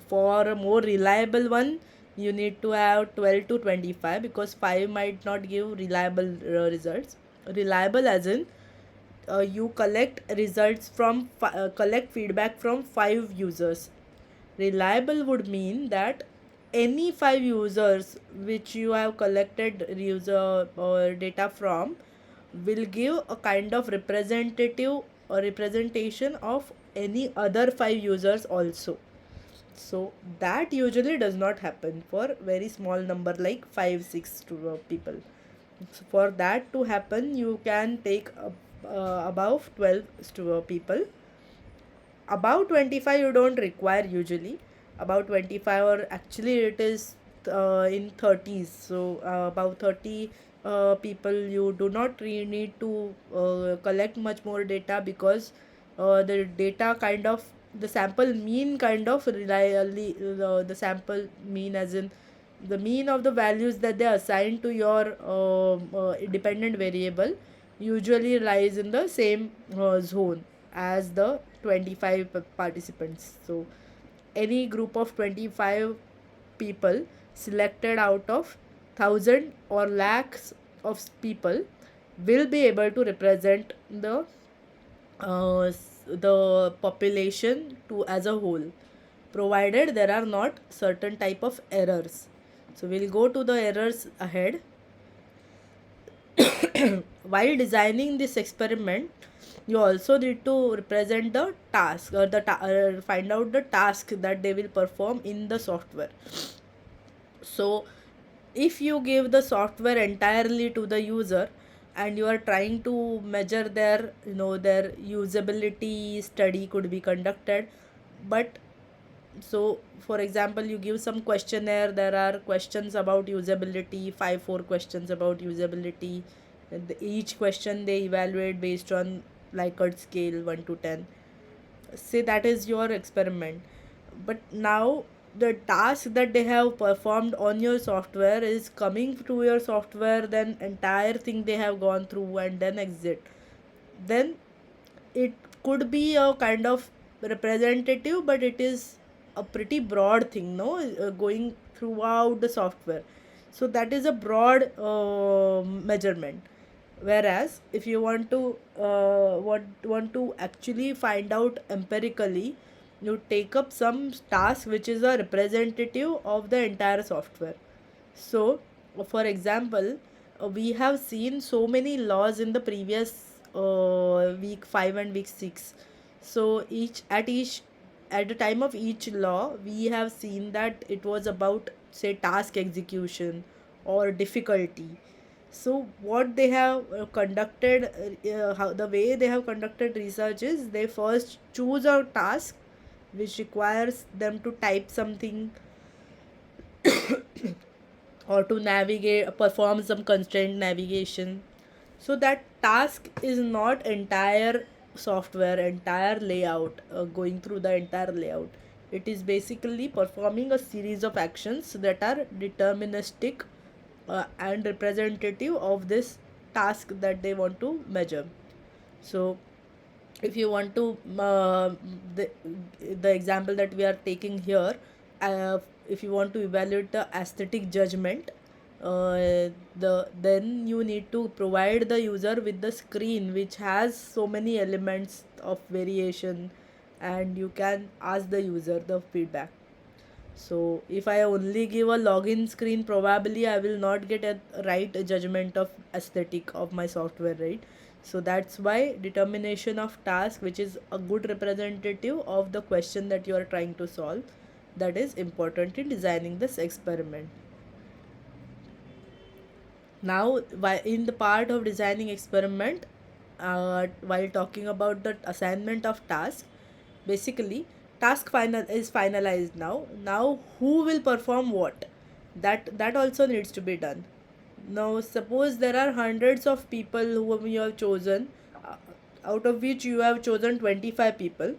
For a more reliable one, you need to have 12 to 25, because 5 might not give reliable results. Reliable as in you collect results from collect feedback from 5 users. Reliable would mean that any 5 users which you have collected user or data from will give a kind of representative or representation of any other 5 users also. So that usually does not happen for very small number like 5 6 to people. So for that to happen, you can take above 12 to people. About 25 you don't require usually. About 25, or actually it is in 30s. So about 30 people, you do not need to collect much more data, because the data kind of, the sample mean kind of reliably, the sample mean as in the mean of the values that they assign to your dependent variable usually lies in the same zone as the 25 participants. So any group of 25 people selected out of 1000 or lakhs of people will be able to represent the population to as a whole, provided there are not certain type of errors. So we'll go to the errors ahead. While designing this experiment, you also need to represent the task, or find out the task that they will perform in the software. So if you give the software entirely to the user and you are trying to measure their their usability study could be conducted. But so for example, you give some questionnaire, there are questions about usability, 4 questions about usability, and each question they evaluate based on Likert scale 1 to 10. Say that is your experiment, but now the task that they have performed on your software is coming through your software, then entire thing they have gone through and then exit. Then it could be a kind of representative, but it is a pretty broad thing, no, going throughout the software. So that is a broad measurement. Whereas if you want to want to actually find out empirically, you take up some task which is a representative of the entire software. So for example, we have seen so many laws in the previous week 5 and week 6. So each at the time of each law, we have seen that it was about, say, task execution or difficulty. So what they have conducted, how the way they have conducted research is, they first choose a task which requires them to type something or to navigate, perform some constraint navigation. So that task is not entire software, entire layout, going through the entire layout. It is basically performing a series of actions that are deterministic and representative of this task that they want to measure. So if you want to the, the example that we are taking here, if you want to evaluate the aesthetic judgment, then you need to provide the user with the screen which has so many elements of variation, and you can ask the user the feedback. So if I only give a login screen, probably I will not get a right judgment of aesthetic of my software, right? So that's why determination of task, which is a good representative of the question that you are trying to solve, that is important in designing this experiment. Now, in the part of designing experiment, while talking about the assignment of task, basically task final is finalized. Now who will perform what, that also needs to be done. Now suppose there are hundreds of people whom you have chosen, uh, out of which you have chosen 25 people.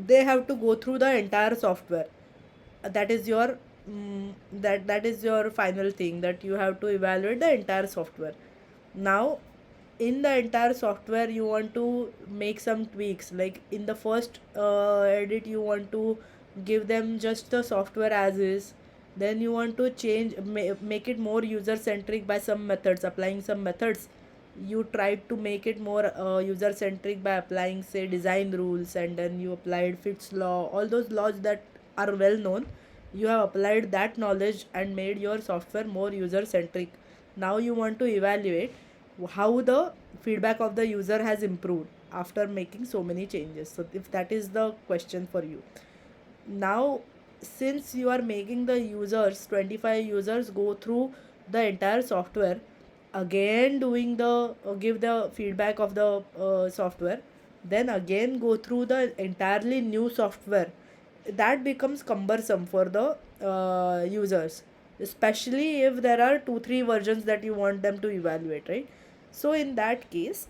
They have to go through the entire software. That is your that is your final thing, that you have to evaluate the entire software. Now in the entire software, you want to make some tweaks, like in the first edit you want to give them just the software as is. Then you want to make it more user centric by some methods, applying some methods. You tried to make it more user centric by applying, say, design rules, and then you applied Fitts law, all those laws that are well known. You have applied that knowledge and made your software more user centric. Now you want to evaluate how the feedback of the user has improved after making so many changes. So if that is the question for you, now since you are making the users, 25 users, go through the entire software, again doing the give the feedback of the software, then again go through the entirely new software, that becomes cumbersome for the users, especially if there are 2 3 versions that you want them to evaluate, right? So in that case,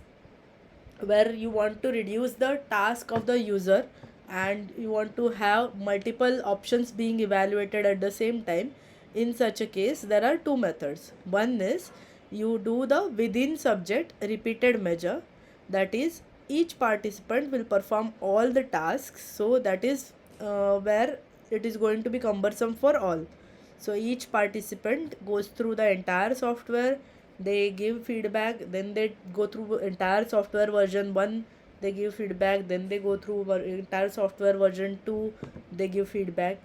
where you want to reduce the task of the user and you want to have multiple options being evaluated at the same time, in such a case there are two methods. One is you do the within subject repeated measure, that is each participant will perform all the tasks, so that is where it is going to be cumbersome for all. So each participant goes through the entire software, they give feedback, then they go through entire software version 1, they give feedback, then they go through entire software version 2, they give feedback.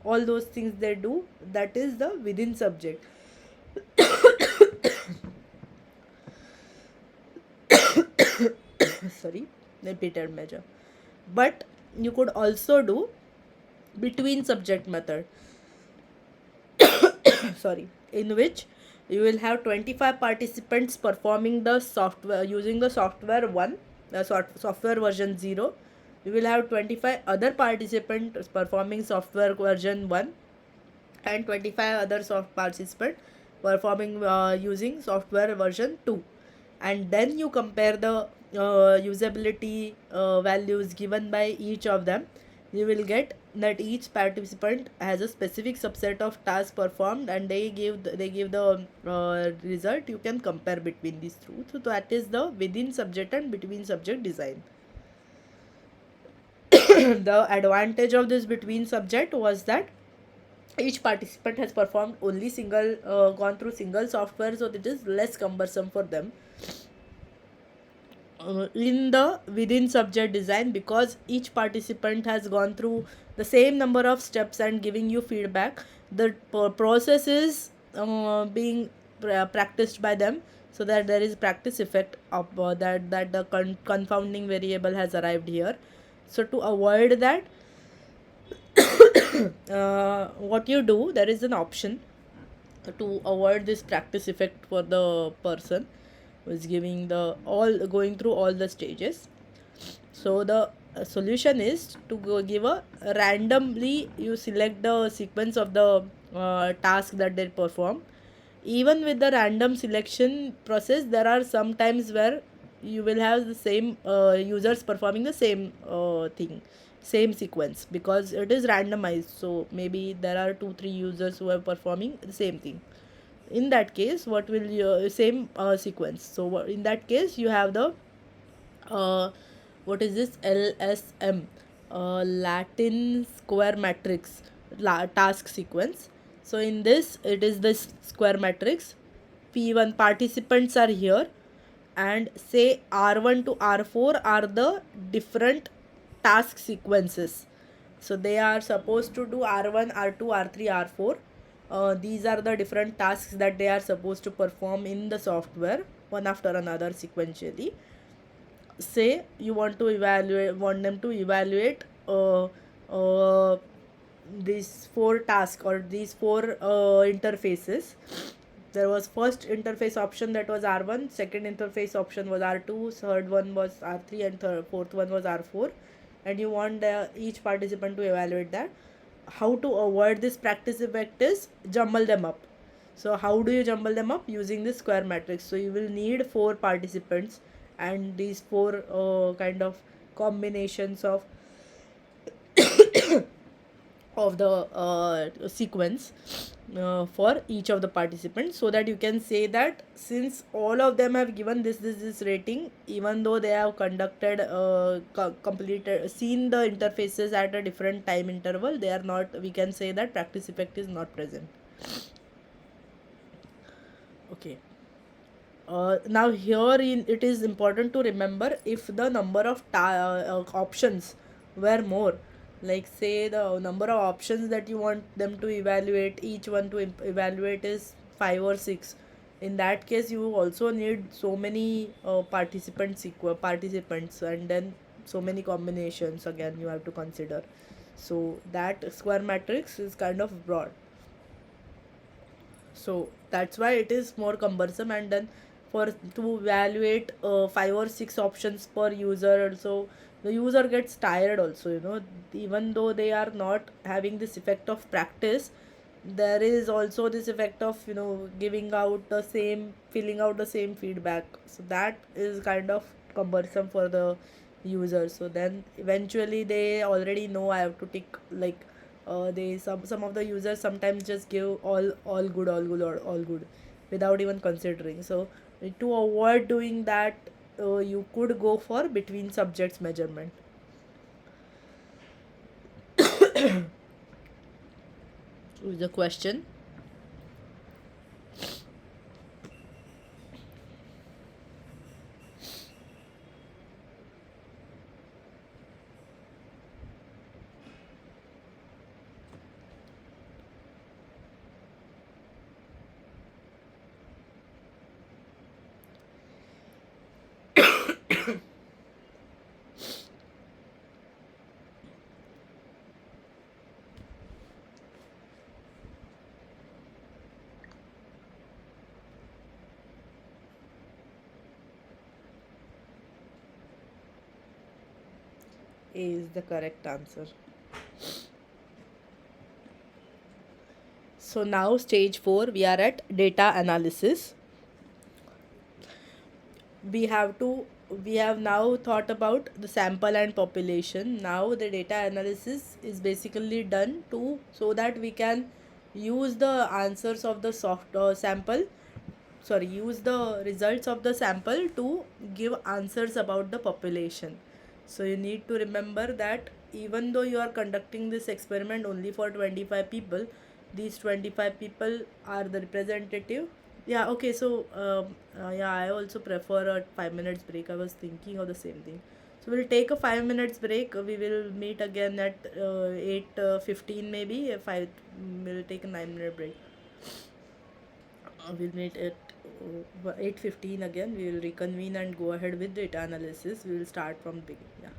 All those things they do, that is the within subject. Sorry, repeated measure. But you could also do between subject method. Sorry, in which you will have 25 participants performing the software using the software 1, the software version 0. You will have 25 other participants performing software version 1, and 25 other participants performing using software version 2. And then you compare the usability values given by each of them. You will get that each participant has a specific subset of tasks performed, and they give the result. You can compare between these two. So that is the within subject and between subject design. The advantage of this between subject was that each participant has performed only single gone through single software, so it is less cumbersome for them. In the within subject design, because each participant has gone through the same number of steps and giving you feedback, the process is being practiced by them, so that there is practice effect of that the confounding variable has arrived here. So to avoid that, what you do, there is an option to avoid this practice effect for the person who is giving the all going through all the stages. So the solution is to go give a randomly, you select the sequence of the task that they perform. Even with the random selection process, there are some times where you will have the same users performing the same thing, same sequence, because it is randomized. So maybe there are 2 3 users who are performing the same thing. In that case, what will you same sequence, so in that case you have the uh, what is this LSM, Latin square matrix task sequence. So in this, it is this square matrix. P1 participants are here, and say R1 to R4 are the different task sequences. So they are supposed to do R1, R2, R3, R4. These are the different tasks that they are supposed to perform in the software, one after another sequentially. Say you want them to evaluate these 4 tasks or these 4 interfaces. There was first interface option, that was R1, second interface option was R2, third one was R3, and fourth one was R4, and you want each participant to evaluate that. How to avoid this practice effect is jumble them up. So how do you jumble them up? Using this square matrix. So you will need 4 participants, and these 4 kind of combinations of the sequence for each of the participants, so that you can say that since all of them have given this rating, even though they have conducted completed seen the interfaces at a different time interval, they are not, we can say that practice effect is not present. Okay. Now here it is important to remember, if the number of options were more, like say the number of options that you want them to evaluate, each one to evaluate is 5 or 6, in that case you also need so many participants, and then so many combinations again you have to consider. So that square matrix is kind of broad, so that's why it is more cumbersome. And then for to evaluate 5 or 6 options per user, so the user gets tired also, even though they are not having this effect of practice, there is also this effect of giving out the same, filling out the same feedback, so that is kind of cumbersome for the user. So then eventually they already know, I have to tick, like they some of the users sometimes just give all good, all good, or all good, without even considering. So to avoid doing that, you could go for between subjects measurement. The question. A is the correct answer. So now stage 4, we are at data analysis. we have to we have now thought about the sample and population. Now the data analysis is basically done to, so that we can use the answers of the sample, sorry, use the results of the sample to give answers about the population. So you need to remember that even though you are conducting this experiment only for 25 people, these 25 people are the representative. Yeah, okay, so yeah, I also prefer a 5 minutes break. I was thinking of the same thing. So we'll take a 5 minutes break. We will meet again at 8:15 maybe. If I will take a 9 minute break. We'll meet at 8:15 again. We will reconvene and go ahead with data analysis. We will start from beginning. Yeah.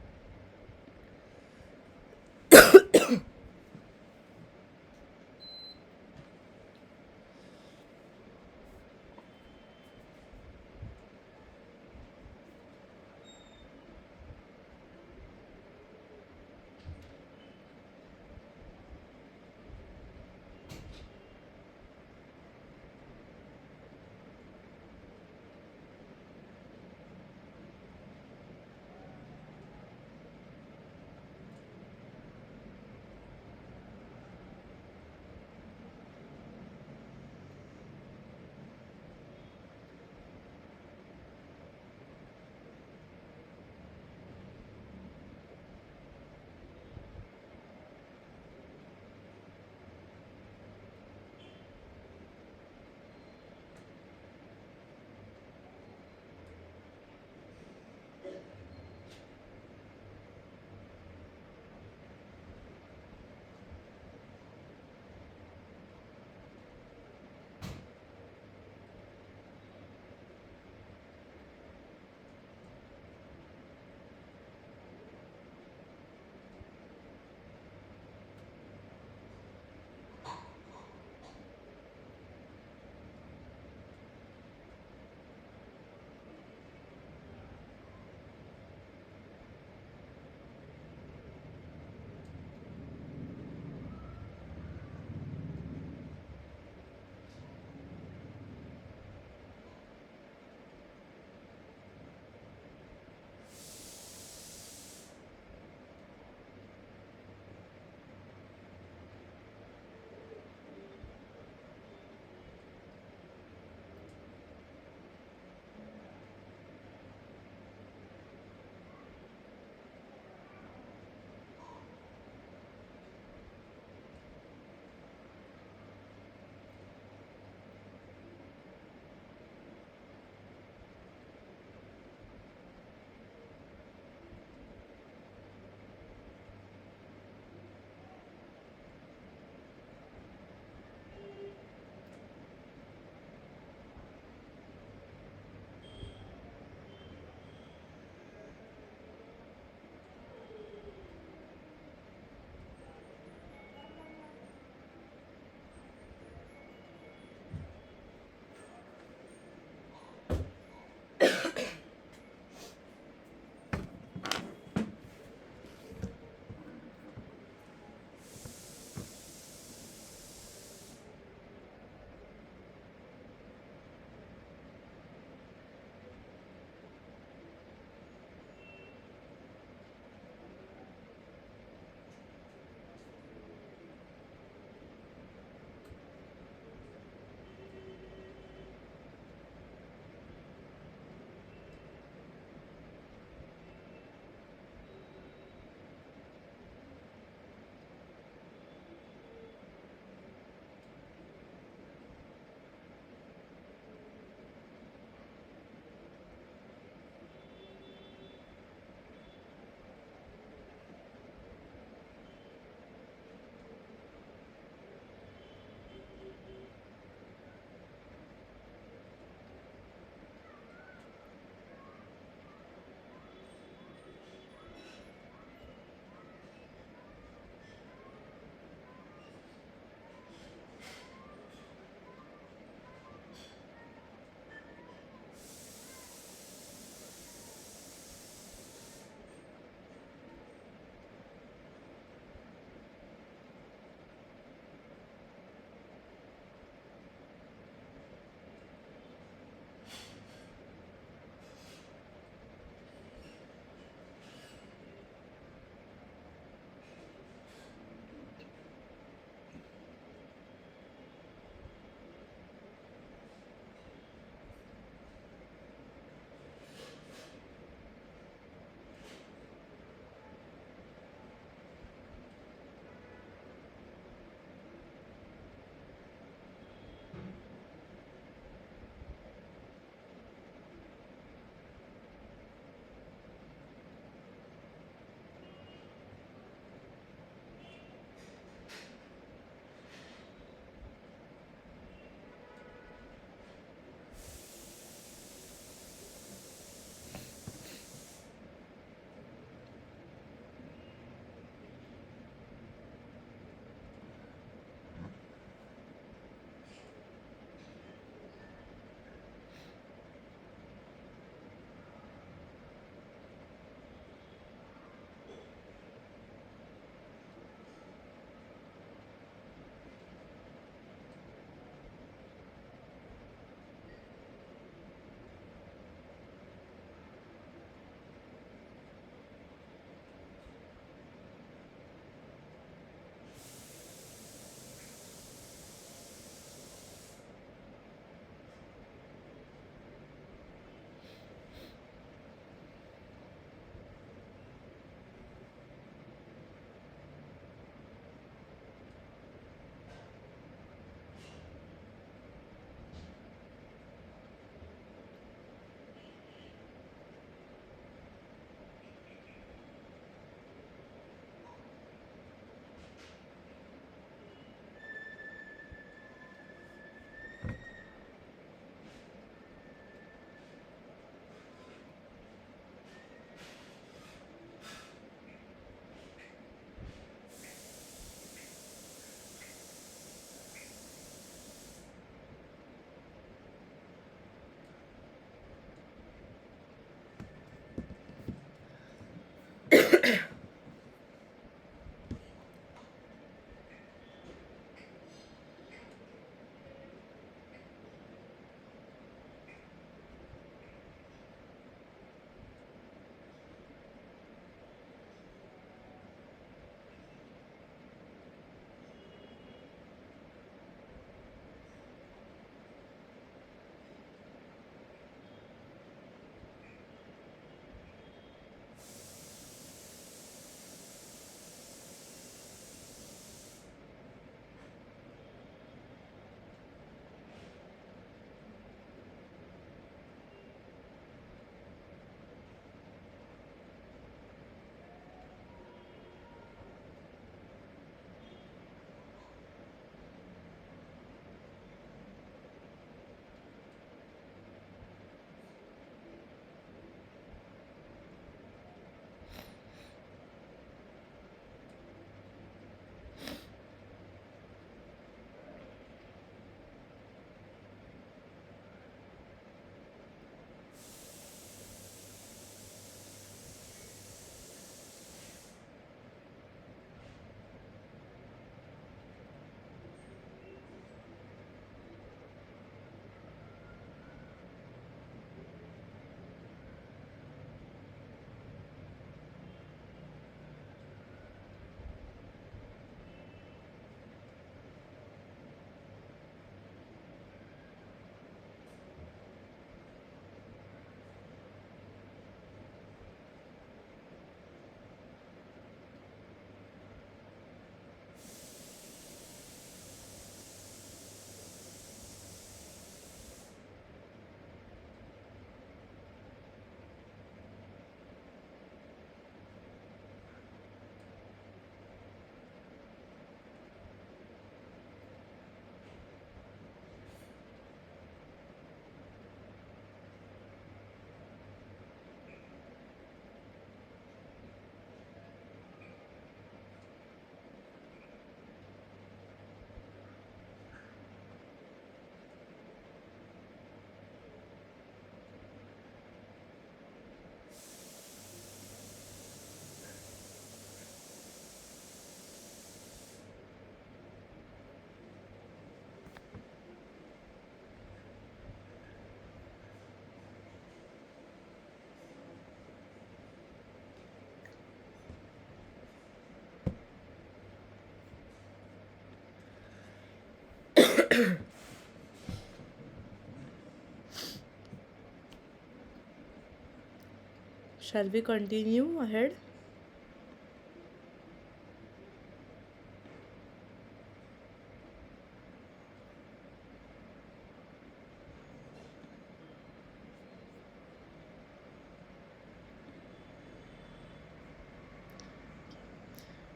Shall we continue ahead?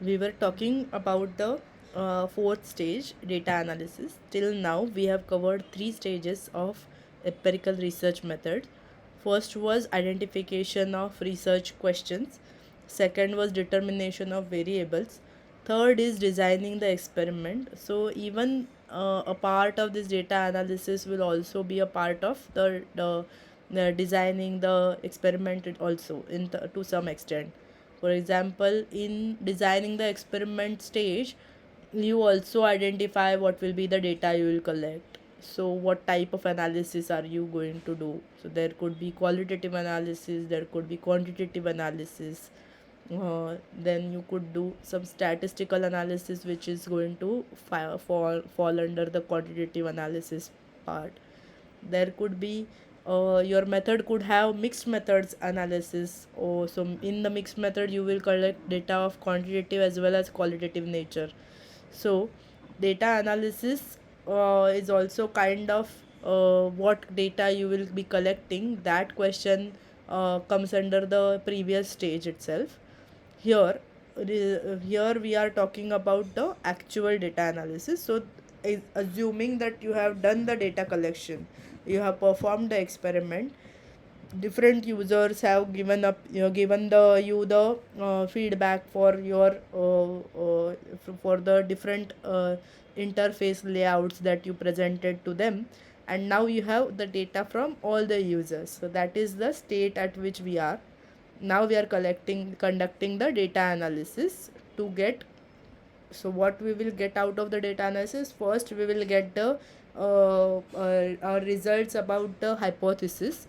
We were talking about the fourth stage, data analysis. Till now, we have covered three stages of empirical research method. First was identification of research questions. Second was determination of variables. Third is designing the experiment. So even a part of this data analysis will also be a part of the designing the experiment also to some extent. For example, in designing the experiment stage, you also identify what will be the data you will collect. So what type of analysis are you going to do? So there could be qualitative analysis, there could be quantitative analysis. Then you could do some statistical analysis, which is going to fall under the quantitative analysis part. There could be your method could have mixed methods analysis, or so in the mixed method you will collect data of quantitative as well as qualitative nature. So data analysis is also kind of what data you will be collecting. That question comes under the previous stage itself. Here here we are talking about the actual data analysis. So assuming that you have done the data collection, you have performed the experiment, different users have given the feedback for your for the different interface layouts that you presented to them, and now you have the data from all the users. So that is the state at which we are. Now we are conducting the data analysis to get. So what we will get out of the data analysis? First we will get the our results about the hypothesis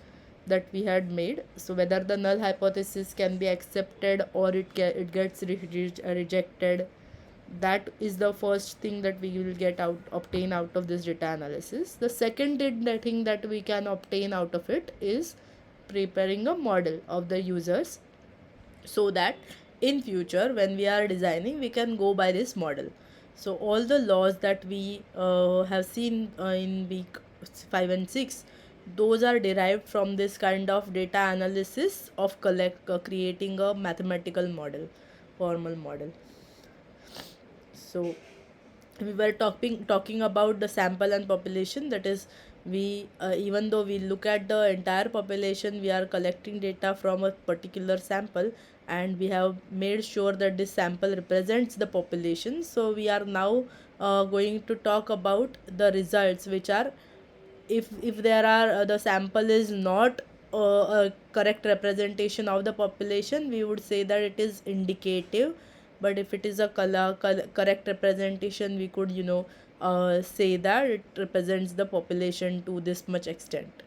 that we had made. So whether the null hypothesis can be accepted or it gets rejected. That is the first thing that we will obtain out of this data analysis. The second thing that we can obtain out of it is preparing a model of the users, so that in future when we are designing we can go by this model. So all the laws that we have seen in week 5 and 6, those are derived from this kind of data analysis of creating a mathematical model, formal model. So we were talking about the sample and population. That is, we even though we look at the entire population, we are collecting data from a particular sample, and we have made sure that this sample represents the population. So we are now going to talk about the results, which are, if there are the sample is not a correct representation of the population, we would say that it is indicative. But if it is a correct representation, we could say that it represents the population to this much extent.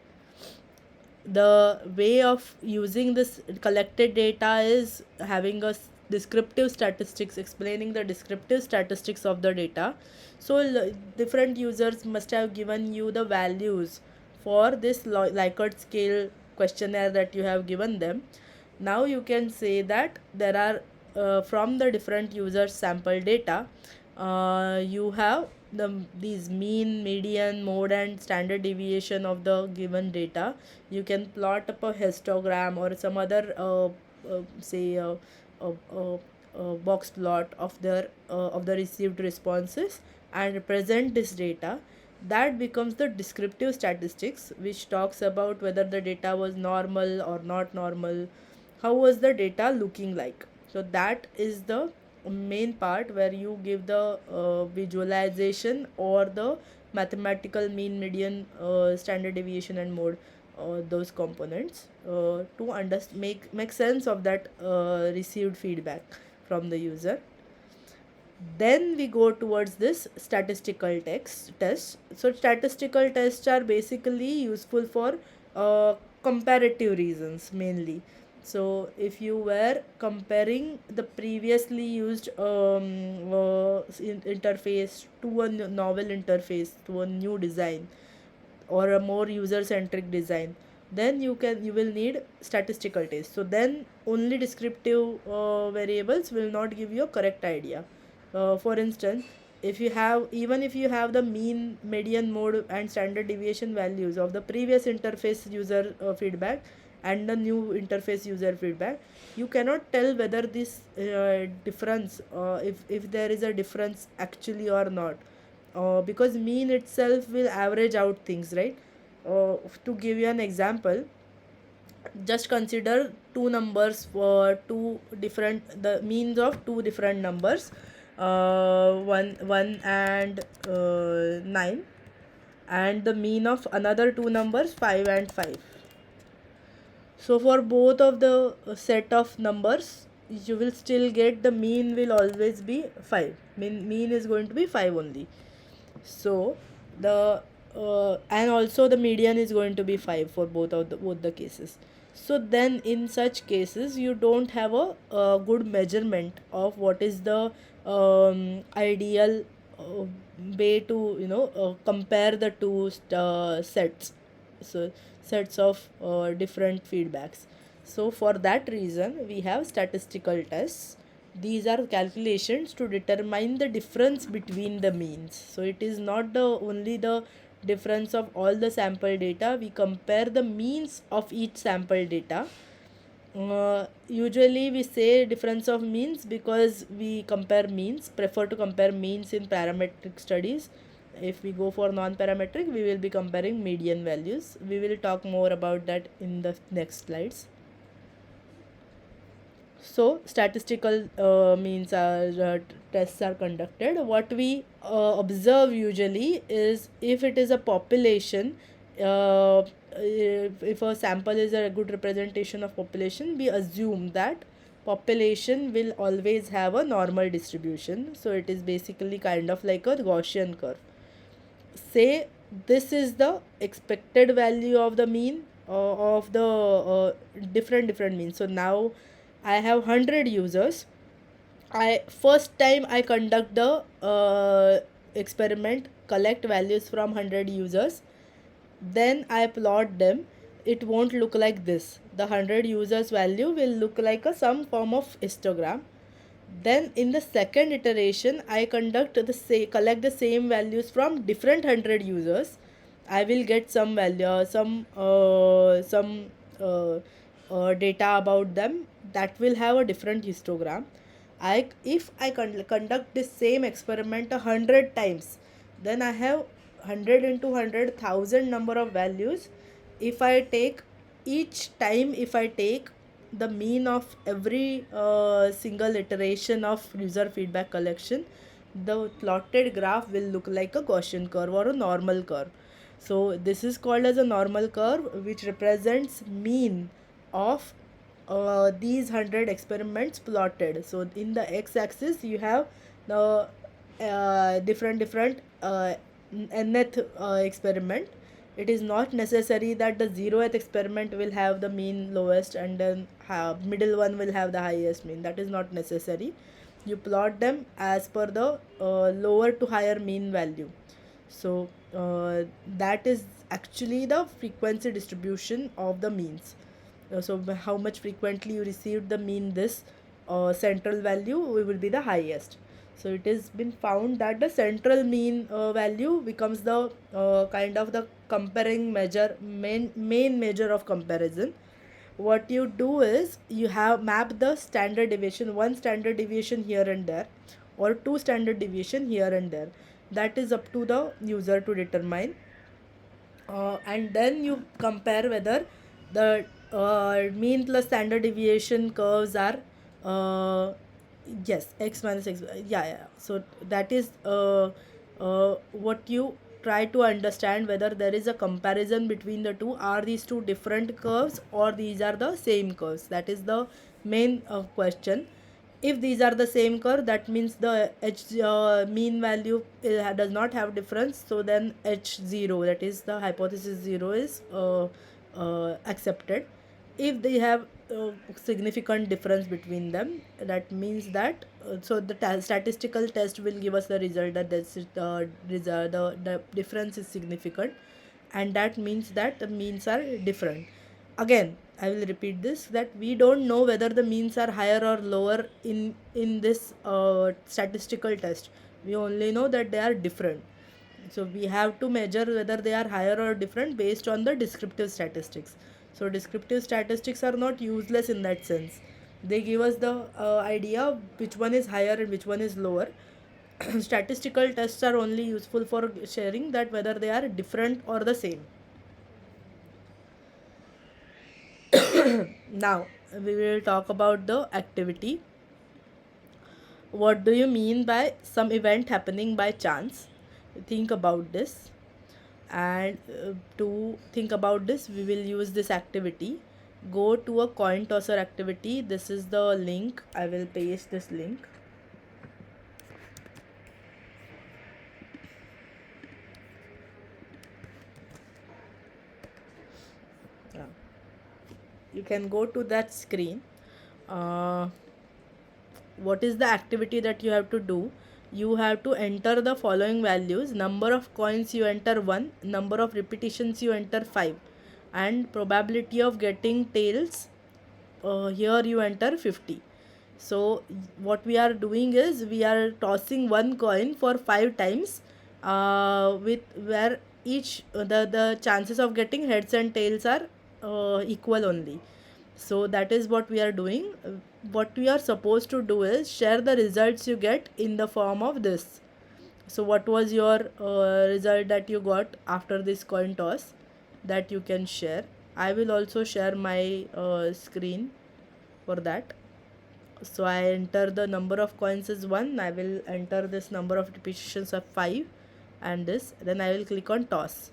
The way of using this collected data is having a descriptive statistics, explaining the descriptive statistics of the data. So different users must have given you the values for this Likert scale questionnaire that you have given them. Now you can say that there are from the different users sample data, you have these mean, median, mode and standard deviation of the given data. You can plot up a histogram or some other say box plot of the received responses and represent this data. That becomes the descriptive statistics, which talks about whether the data was normal or not normal, how was the data looking like. So that is the main part where you give the visualization or the mathematical mean, median, standard deviation and mode, those components to make sense of that received feedback from the user. Then we go towards this statistical test. So statistical tests are basically useful for comparative reasons mainly. So if you were comparing the previously used interface to a novel interface, to a new design or a more user centric design, then you will need statistical test. So then only descriptive variables will not give you a correct idea. For instance, if you have, even if you have the mean, median, mode and standard deviation values of the previous interface user feedback and the new interface user feedback, you cannot tell whether this difference, if there is a difference actually or not, because mean itself will average out things, right? To give you an example, just consider two numbers for two different, the means of two different numbers, 1 and 9, and the mean of another two numbers, 5 and 5. So for both of the set of numbers, you will still get the mean will always be 5. Mean is going to be 5 only. So the and also the median is going to be 5 for both the cases. So then in such cases you don't have a good measurement of what is the ideal way to compare the two sets, so sets of different feedbacks. So for that reason we have statistical tests. These are calculations to determine the difference between the means. So it is not the only the difference of all the sample data. We compare the means of each sample data. Usually we say difference of means because we prefer to compare means in parametric studies. If we go for non-parametric, we will be comparing median values. We will talk more about that in the next slides. So statistical means tests are conducted. What we observe usually is, if it is a population, if a sample is a good representation of population, we assume that population will always have a normal distribution. So it is basically kind of like a Gaussian curve. Say this is the expected value of the mean of the different means. So now I have 100 users. I first time I conduct the experiment, collect values from 100 users, then I plot them. It won't look like this. The 100 users value will look like some form of histogram. Then in the second iteration, I collect the same values from different 100 users. I will get some value, some data about them that will have a different histogram. If I conduct this same experiment 100 times, then I have 100 into 100,000 number of values. If I take each time, if I take the mean of every single iteration of user feedback collection, the plotted graph will look like a Gaussian curve or a normal curve. So this is called as a normal curve, which represents mean of these 100 experiments plotted. So in the x-axis you have the different nth experiment. It is not necessary that the 0th experiment will have the mean lowest and then middle one will have the highest mean. That is not necessary. You plot them as per the lower to higher mean value. So that is actually the frequency distribution of the means. So how much frequently you received the mean, this central value will be the highest. So it has been found that the central mean value becomes the kind of the comparing measure, main measure of comparison. What you do is you have map the standard deviation, one standard deviation here and there, or two standard deviation here and there. That is up to the user to determine. And then you compare whether the mean plus standard deviation curves are yes, x minus x, yeah. So that is what you try to understand, whether there is a comparison between the two. Are these two different curves or these are the same curves? That is the main question. If these are the same curve, that means the mean value does not have difference. So then h0, that is the hypothesis 0, is accepted. If they have significant difference between them, that means that so the statistical test will give us the result that the difference is significant, and that means that the means are different. again I will repeat this, that we don't know whether the means are higher or lower in this statistical test. We only know that they are different. So we have to measure whether they are higher or different based on the descriptive statistics. So descriptive statistics are not useless in that sense. They give us the idea which one is higher and which one is lower. Statistical tests are only useful for sharing that whether they are different or the same. Now we will talk about the activity. What do you mean by some event happening by chance? Think about this. And to think about this, we will use this activity. Go to a coin tosser activity. This is the link. I will paste this link. You can go to that screen. What is the activity that you have to do? You have to enter the following values: number of coins you enter 1, number of repetitions you enter 5, and probability of getting tails, here you enter 50. So what we are doing is we are tossing one coin for 5 times, with where each the chances of getting heads and tails are equal only. So that is what we are doing. What we are supposed to do is share the results you get in the form of this. So what was your result that you got after this coin toss that you can share? I will also share my screen for that. So I enter the number of coins is 1. I will enter this number of repetitions of 5 and this. Then I will click on toss.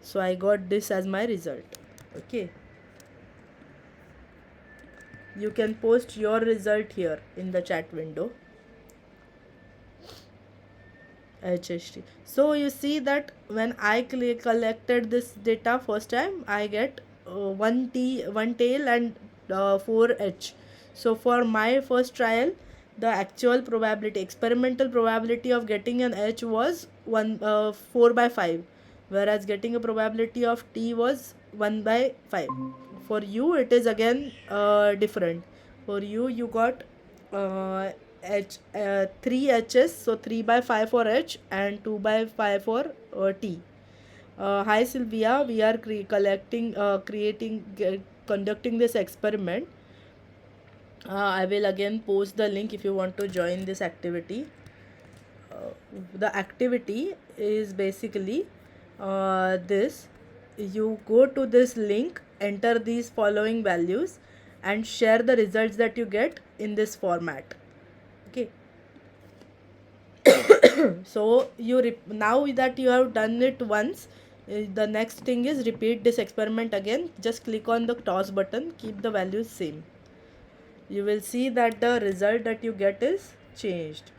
So I got this as my result. Okay. You can post your result here in the chat window. HHT. So you see that when I collected this data first time, I get one tail and 4H. So for my first trial, the actual probability, experimental probability of getting an H was 4 by 5, whereas getting a probability of T was 1 by 5. For you, it is again different. For you got H 3 H's, so 3 by 5 for H and 2 by 5 for T. Hi Sylvia, we are conducting this experiment. I will again post the link if you want to join this activity. The activity is basically this. You go to this link, enter these following values, and share the results that you get in this format. Okay. So now that you have done it once, the next thing is repeat this experiment again. Just click on the toss button, keep the values same. You will see that the result that you get is changed.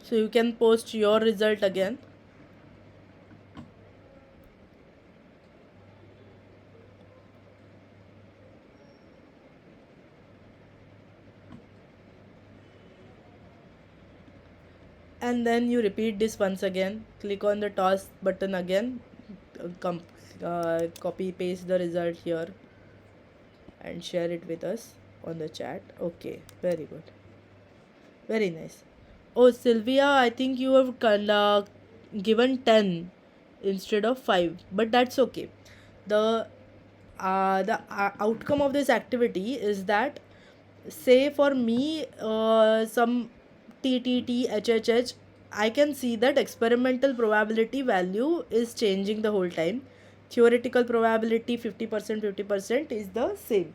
So you can post your result again. And then you repeat this once again. Click on the toss button again. Copy paste the result here and share it with us on the chat. Okay, very good, very nice. Oh Sylvia, I think you have given 10 instead of 5, but that's okay. The outcome of this activity is that, say for me, some TTT, I can see that experimental probability value is changing the whole time. Theoretical probability 50%, 50% is the same.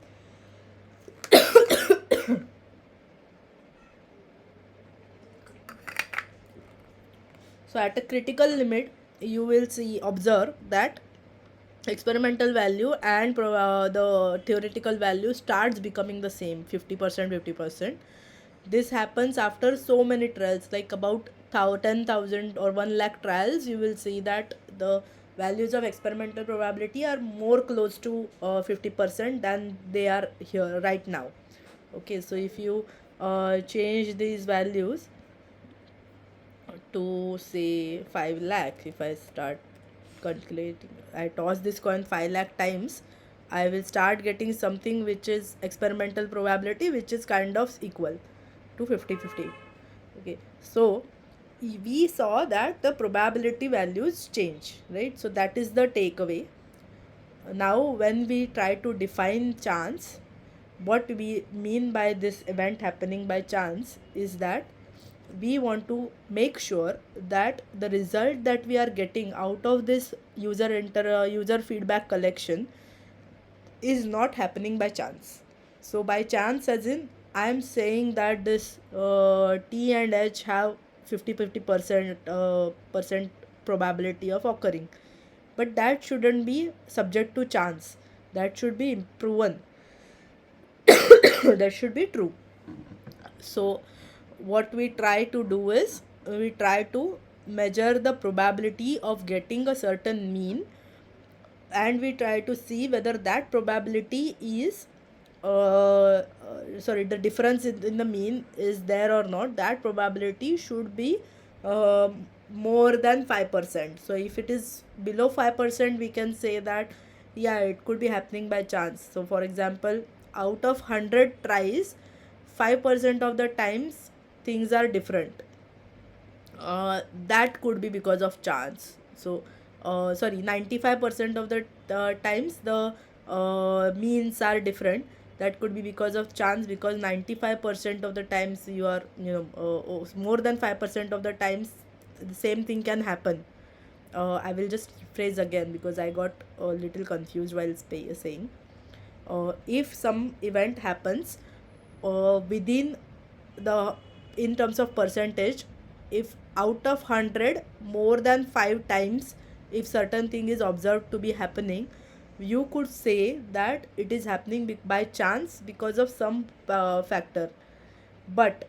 So at a critical limit, you will observe that experimental value and the theoretical value starts becoming the same, 50%, 50%. This happens after so many trials, like about 10,000 or 1 lakh trials. You will see that the values of experimental probability are more close to 50% than they are here right now. Okay, so if you change these values to say 5 lakh. If I start calculating, I toss this coin 5 lakh times, I will start getting something which is experimental probability, which is kind of equal to 50/50. Okay, so we saw that the probability values change, right? So that is the takeaway. Now when we try to define chance, what we mean by this event happening by chance is that we want to make sure that the result that we are getting out of this user feedback collection is not happening by chance. So by chance, as in I am saying that this T and H have 50/50% percent probability of occurring, but that shouldn't be subject to chance. That should be proven. That should be true. So what we try to do is we try to measure the probability of getting a certain mean, and we try to see whether that probability is sorry, the difference in the mean is there or not. That probability should be more than 5%. So if it is below 5%, we can say that yeah, it could be happening by chance. So for example, out of 100 tries, 5% of the times things are different. That could be because of chance. So sorry, 95% of the times the means are different. That could be because of chance, because 95% of the times you are, more than 5% of the times the same thing can happen. I will just phrase again because I got a little confused while saying. If some event happens within the, in terms of percentage, if out of 100 more than 5 times if certain thing is observed to be happening, you could say that it is happening by chance because of some factor. But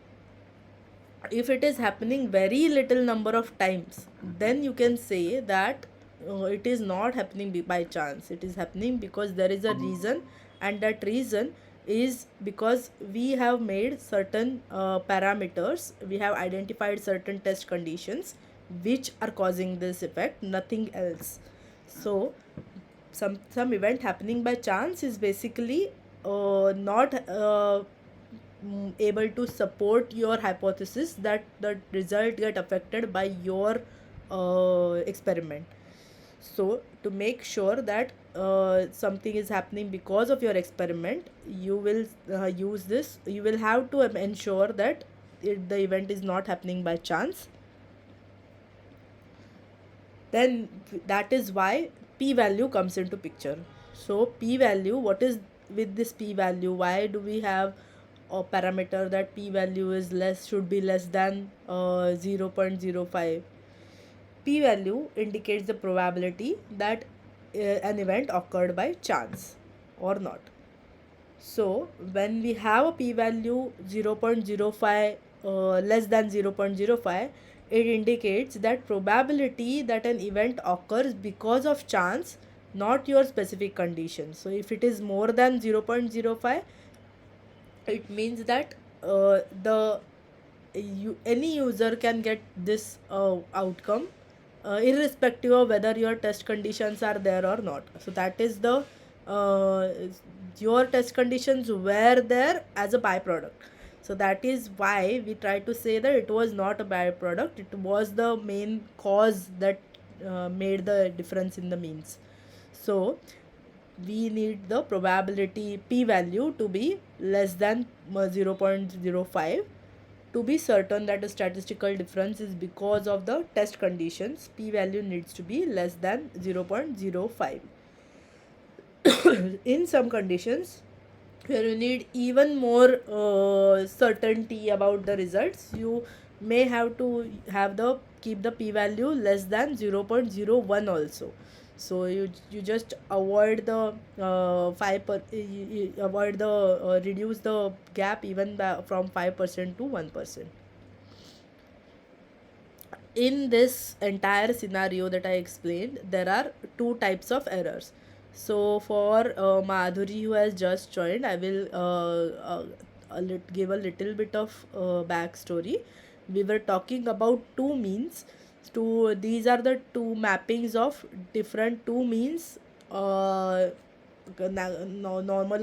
if it is happening very little number of times, then you can say that it is not happening by chance. It is happening because there is a reason, and that reason is because we have made certain parameters, we have identified certain test conditions which are causing this effect, nothing else. So some event happening by chance is basically not able to support your hypothesis that the result get affected by your experiment. So to make sure that something is happening because of your experiment, you will use this, you will have to ensure that the event is not happening by chance. Then that is why p value comes into picture. So p value, what is with this p value? Why do we have a parameter that p value is less, should be less than 0.05? P value indicates the probability that an event occurred by chance or not. So when we have a p value 0.05 less than 0.05, it indicates that probability that an event occurs because of chance, not your specific condition. So if it is more than 0.05, it means that any user can get this outcome irrespective of whether your test conditions are there or not. So that is the uh, your test conditions were there as a byproduct. So that is why we try to say that it was not a byproduct, it was the main cause that made the difference in the means. So we need the probability p value to be less than 0.05 to be certain that the statistical difference is because of the test conditions. P value needs to be less than 0.05. In some conditions where you need even more certainty about the results, you may have to have the keep the p value less than 0.01 also. So you just avoid the avoid the reduce the gap even from 5% to 1%. In this entire scenario that I explained, there are two types of errors. So for Madhuri, who has just joined, I will give a little bit of backstory. We were talking about two means. These are the two mappings of different two means, normal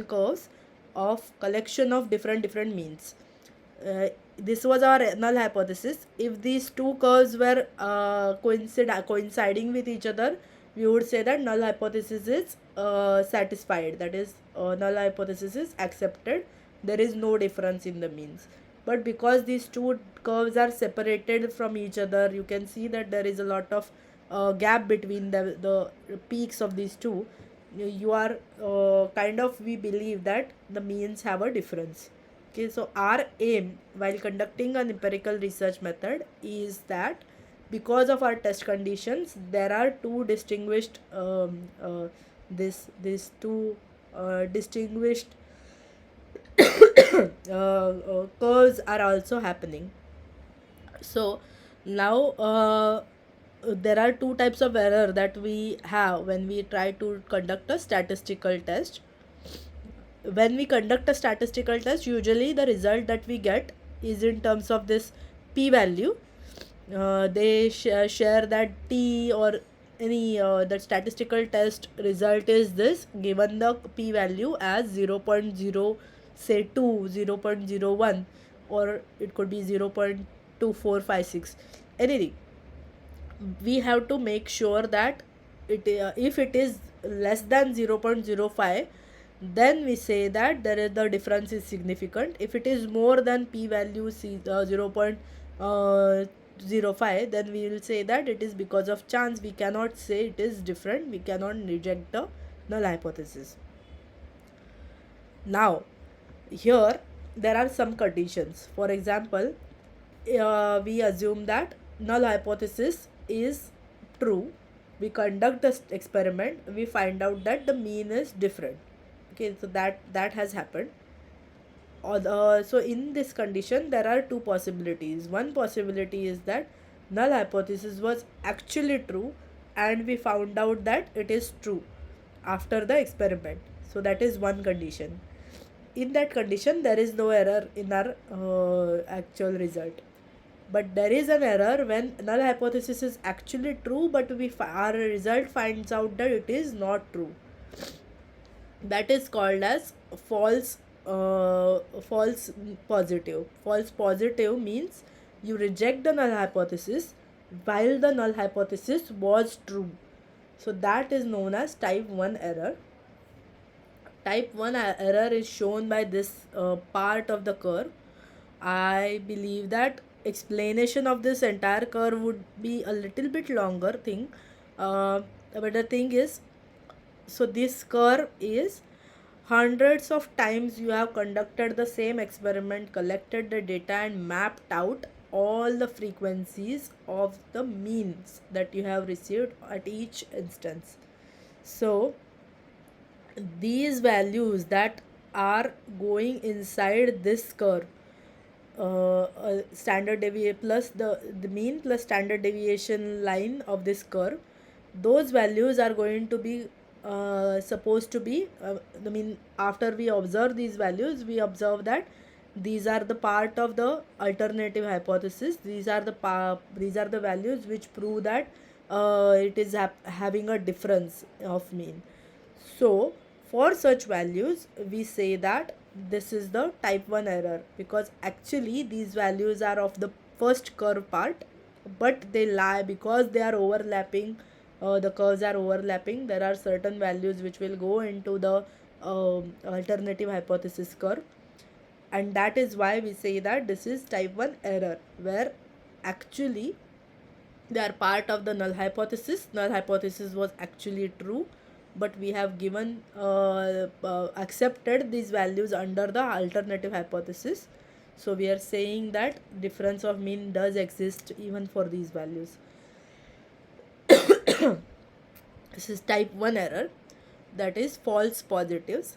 curves of collection of different means. This was our null hypothesis. If these two curves were coinciding with each other, we would say that null hypothesis is satisfied. That is, null hypothesis is accepted. There is no difference in the means. But because these two curves are separated from each other, you can see that there is a lot of gap between the peaks of these two. You are we believe that the means have a difference. Okay, so our aim while conducting an empirical research method is that because of our test conditions, there are two distinguished this two distinguished curves are also happening. So now there are two types of error that we have when we try to conduct a statistical test. When we conduct a statistical test, usually the result that we get is in terms of this p-value. They share that t or any the statistical test result is this, given the p-value as 0.0, say 2, 0.01, or it could be 0.2456, anything. We have to make sure that if it is less than 0.05, then we say that the difference is significant. If it is more than p-value 0.05, then we will say that it is because of chance. We cannot say it is different. We cannot reject the null hypothesis. Now here there are some conditions. For example, we assume that null hypothesis is true. We conduct the experiment, we find out that the mean is different. Okay, so that has happened. So in this condition, there are two possibilities. One possibility is that null hypothesis was actually true and we found out that it is true after the experiment. So that is one condition. In that condition, there is no error in our actual result. But there is an error when null hypothesis is actually true, but our result finds out that it is not true. That is called as false positive. False positive means you reject the null hypothesis while the null hypothesis was true. So that is known as type 1 error. Type 1 error is shown by this part of the curve. I believe that explanation of this entire curve would be a little bit longer thing, but the thing is, so this curve is hundreds of times you have conducted the same experiment, collected the data and mapped out all the frequencies of the means that you have received at each instance. So these values that are going inside this curve, standard deviation plus the mean plus standard deviation line of this curve, those values are going to be supposed to be after we observe these values, we observe that these are the part of the alternative hypothesis. These are the values which prove that it is having a difference of mean. So for such values, we say that this is the type 1 error, because actually these values are of the first curve part, but they lie because they are overlapping. The curves are overlapping. There are certain values which will go into the alternative hypothesis curve, and that is why we say that this is type 1 error, where actually they are part of the null hypothesis. Null hypothesis was actually true, but we have given accepted these values under the alternative hypothesis. So we are saying that difference of mean does exist even for these values. This is type 1 error, that is false positives.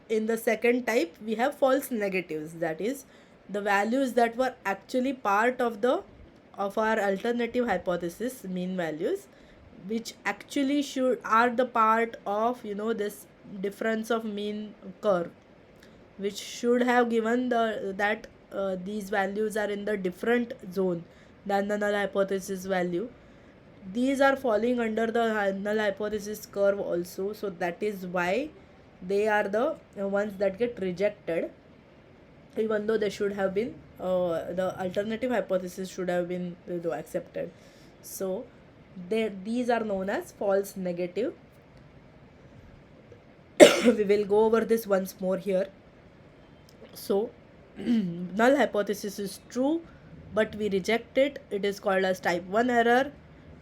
In the second type, we have false negatives, that is the values that were actually part of our alternative hypothesis mean values, which actually are the part of this difference of mean curve. which should have given that these values are in the different zone than the null hypothesis value. These are falling under the null hypothesis curve also, so that is why they are the ones that get rejected, even though they should have been the alternative hypothesis should have been accepted. So these are known as false negative. We will go over this once more here. So null hypothesis is true, but we reject it. It is called as type 1 error.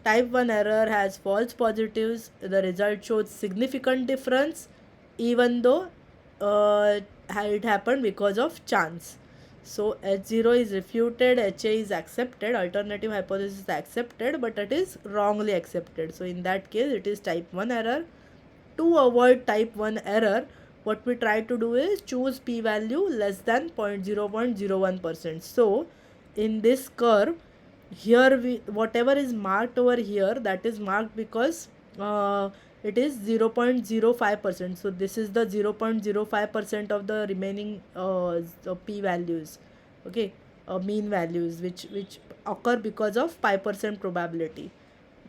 Type 1 error has false positives. The result shows significant difference, even though it happened because of chance. So H0 is refuted, HA is accepted, alternative hypothesis is accepted, but it is wrongly accepted. So in that case, it is type 1 error. To avoid type 1 error, what we try to do is choose p-value less than 0.01%. So in this curve, here whatever is marked over here, that is marked because it is 0.05%. So this is the 0.05% of the remaining p-values, okay, mean values, which occur because of 5% probability.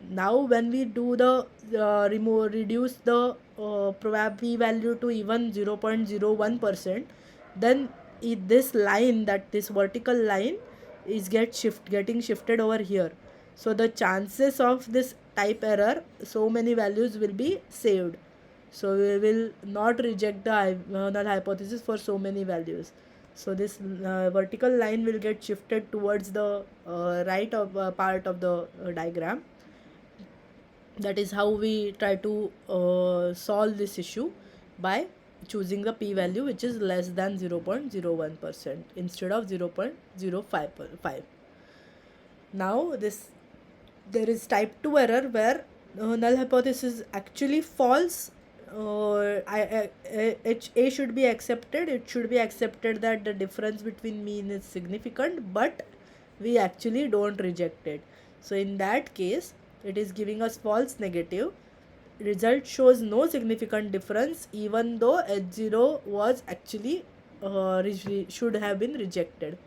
Now when we do the reduce the p value to even 0.01%, then this line, that this vertical line is getting shifted over here. So the chances of this type error, so many values will be saved. So we will not reject the null hypothesis for so many values. So this vertical line will get shifted towards the right of part of the diagram. That is how we try to solve this issue, by choosing the p-value which is less than 0.01% instead of 0.055. Now there is type 2 error where null hypothesis is actually false. A should be accepted. It should be accepted that the difference between mean is significant, but we actually don't reject it. So in that case, it is giving us false negative. Result shows no significant difference, even though H0 was actually should have been rejected.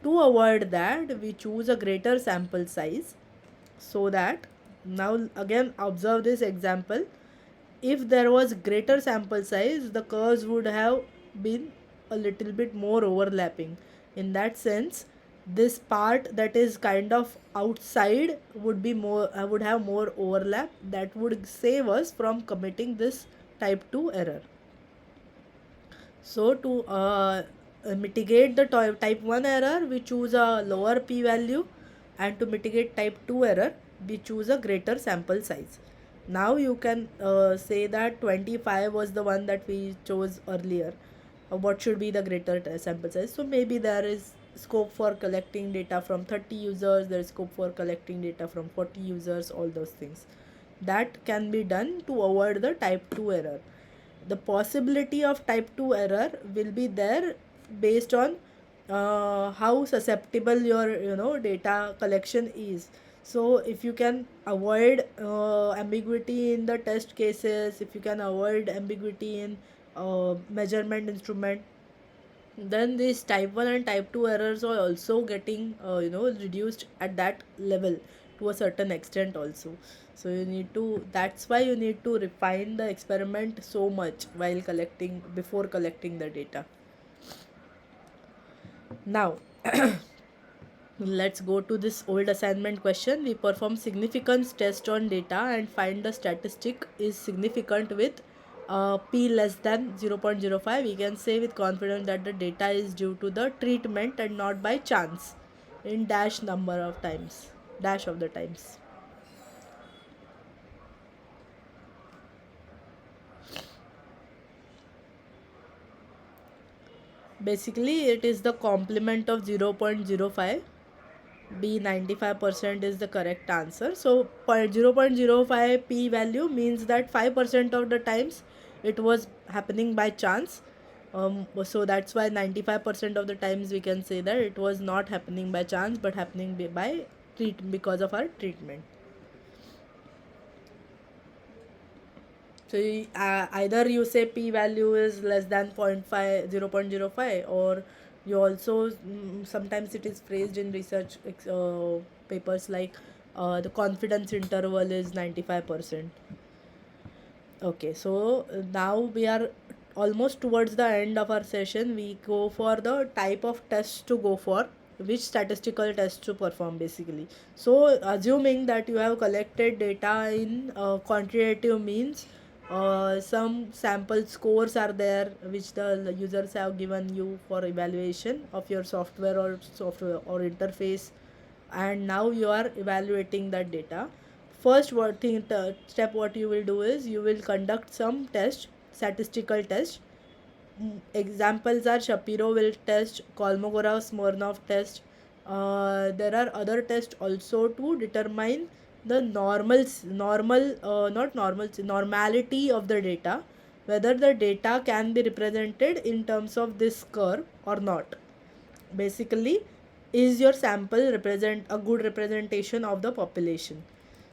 To avoid that, we choose a greater sample size, so that, now again observe this example. If there was greater sample size, the curves would have been a little bit more overlapping. In that sense, this part that is kind of outside would be more would have more overlap, that would save us from committing this type 2 error. So to mitigate the type 1 error, we choose a lower p-value, and to mitigate type 2 error, we choose a greater sample size. Now you can say that 25 was the one that we chose earlier. What should be the greater sample size? So maybe there is scope for collecting data from 30 users, there is scope for collecting data from 40 users, all those things. That can be done to avoid the type 2 error. The possibility of type 2 error will be there based on how susceptible your data collection is. So if you can avoid ambiguity in the test cases, if you can avoid ambiguity in measurement instrument, then these type 1 and type 2 errors are also getting reduced at that level to a certain extent also. So you need to, that's why you need to refine the experiment so much while before collecting the data. Now let's go to this old assignment question. We perform significance test on data and find the statistic is significant with p less than 0.05. We can say with confidence that the data is due to the treatment and not by chance in dash of the times. Basically it is the complement of 0.05. B 95% is the correct answer. So 0.05 p value means that 5% of the times it was happening by chance. So that's why 95% of the times we can say that it was not happening by chance but happening because of our treatment. So either you say p value is less than 0.5, 0.05, or you also sometimes it is phrased in research papers like the confidence interval is 95%. Okay, so now we are almost towards the end of our session. We go for the type of tests to go for, which statistical tests to perform basically. So, assuming that you have collected data in quantitative means, some sample scores are there which the users have given you for evaluation of your software or interface, and now you are evaluating that data. First step what you will do is you will conduct some test, statistical test. Examples are Shapiro will test, Kolmogorov Smirnov test. There are other tests also to determine the normality of the data, whether the data can be represented in terms of this curve or not. Basically, is your sample represent a good representation of the population?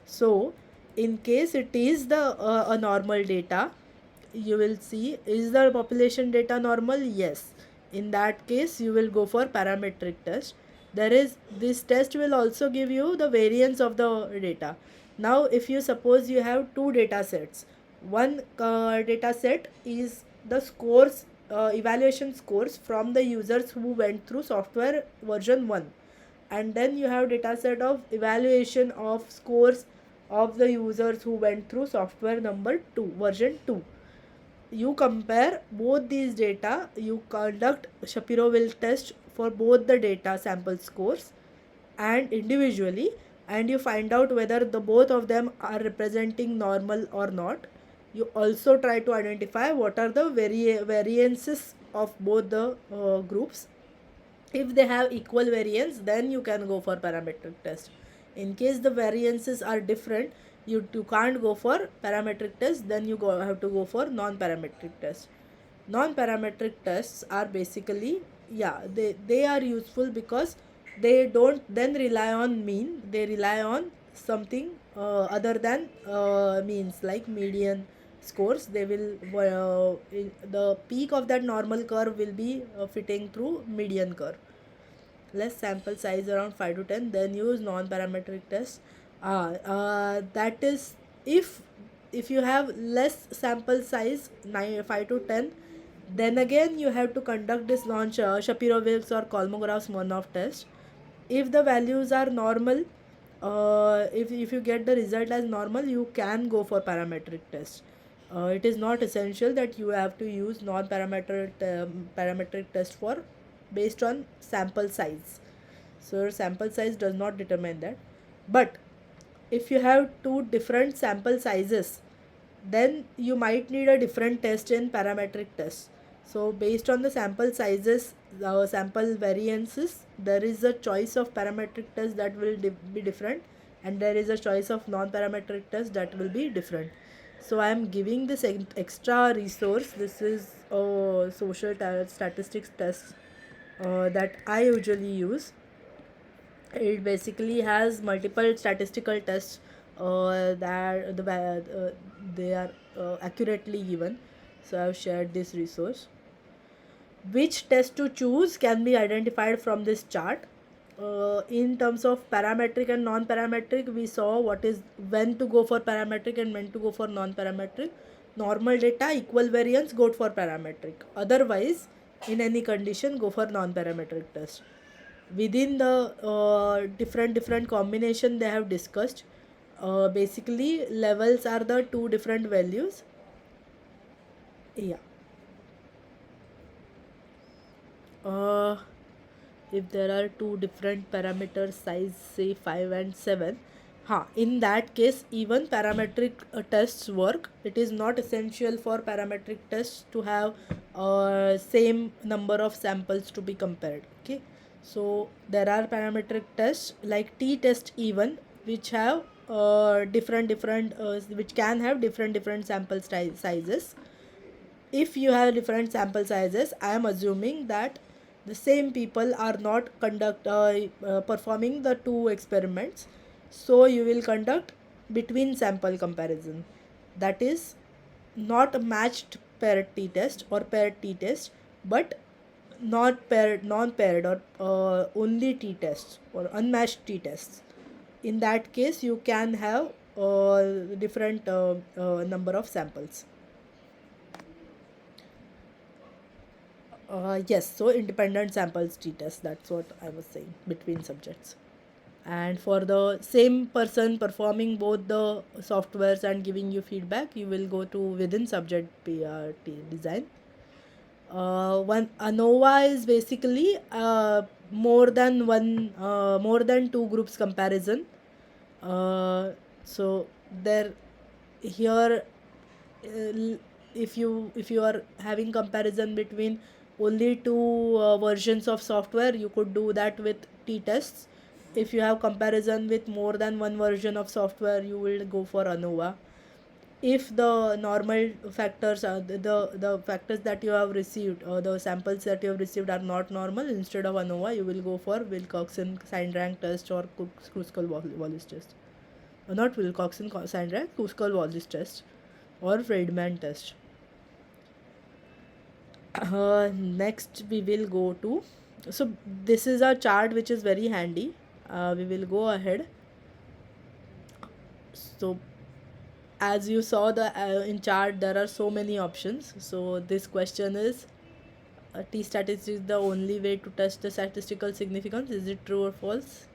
So in case it is the a normal data, you will see, is the population data normal? Yes. In that case you will go for parametric test. There is this test will also give you the variance of the data. Now if you suppose you have two data sets, one data set is the scores, evaluation scores from the users who went through software version 1, and then you have data set of evaluation of scores of the users who went through software number 2 version 2. You compare both these data, you conduct Shapiro-Wilk test for both the data sample scores and individually, and you find out whether the both of them are representing normal or not. You also try to identify what are the variances of both the groups. If they have equal variance, then you can go for parametric test. In case the variances are different, you can't go for parametric test, then you have to go for non-parametric test. Non-parametric tests are basically, yeah, they are useful because they don't then rely on mean, they rely on something other than means, like median scores. They will the peak of that normal curve will be fitting through median curve. Less sample size, around 5 to 10, then use non-parametric tests. That is, if you have less sample size, 5 to 10, then again you have to conduct this Shapiro-Wilks or Kolmogorov-Smirnov test. If the values are normal, if you get the result as normal, you can go for parametric test. It is not essential that you have to use parametric test for based on sample size. So sample size does not determine that. But if you have two different sample sizes, then you might need a different test in parametric test. So based on the sample sizes, sample variances, there is a choice of parametric test that will be different, and there is a choice of non-parametric test that will be different. So I am giving this extra resource. This is a statistics test that I usually use. It basically has multiple statistical tests that they are accurately given. So I have shared this resource. Which test to choose can be identified from this chart. In terms of parametric and non-parametric, we saw what is when to go for parametric and when to go for non-parametric. Normal data, equal variance, go for parametric. Otherwise, in any condition, go for non-parametric test. Within the different combination they have discussed, basically levels are the two different values. Yeah. If there are two different parameters size, say 5 and 7, in that case even parametric tests work. It is not essential for parametric tests to have same number of samples to be compared. Okay, so there are parametric tests like t-test even, which have which can have different sample sizes. If you have different sample sizes, I am assuming that the same people are not performing the two experiments, so you will conduct between sample comparison. That is not a matched paired t-test or paired t-test, but not paired, non-paired, or only t-tests or unmatched t-tests. In that case, you can have different number of samples. Yes, so independent samples t-test. That's what I was saying, between subjects. And for the same person performing both the softwares and giving you feedback, you will go to within subject PRT design. One ANOVA is basically more than two groups comparison. So there here, if you are having comparison between only two versions of software, you could do that with t-tests. If you have comparison with more than one version of software, you will go for ANOVA. If the normal factors are the factors that you have received, or the samples that you have received are not normal, instead of ANOVA you will go for Wilcoxon sign rank test or Kruskal-Wallis test. Not Wilcoxon sign rank, Kruskal-Wallis test or Friedman test. Next we will go to, so this is a chart which is very handy. We will go ahead. So as you saw the in chart, there are so many options. So this question is, t statistics is the only way to test the statistical significance. Is it true or false?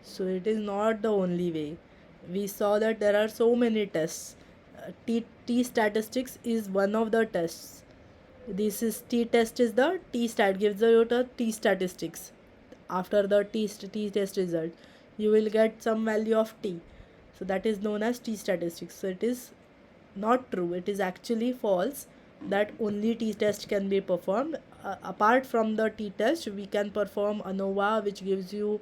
So it is not the only way. We saw that there are so many tests. T statistics is one of the tests. This is t test is the t stat gives you the t statistics. After the t test result, you will get some value of t. So that is known as t statistics. So it is not true. It is actually false that only t test can be performed. Apart from the t test, we can perform ANOVA, which gives you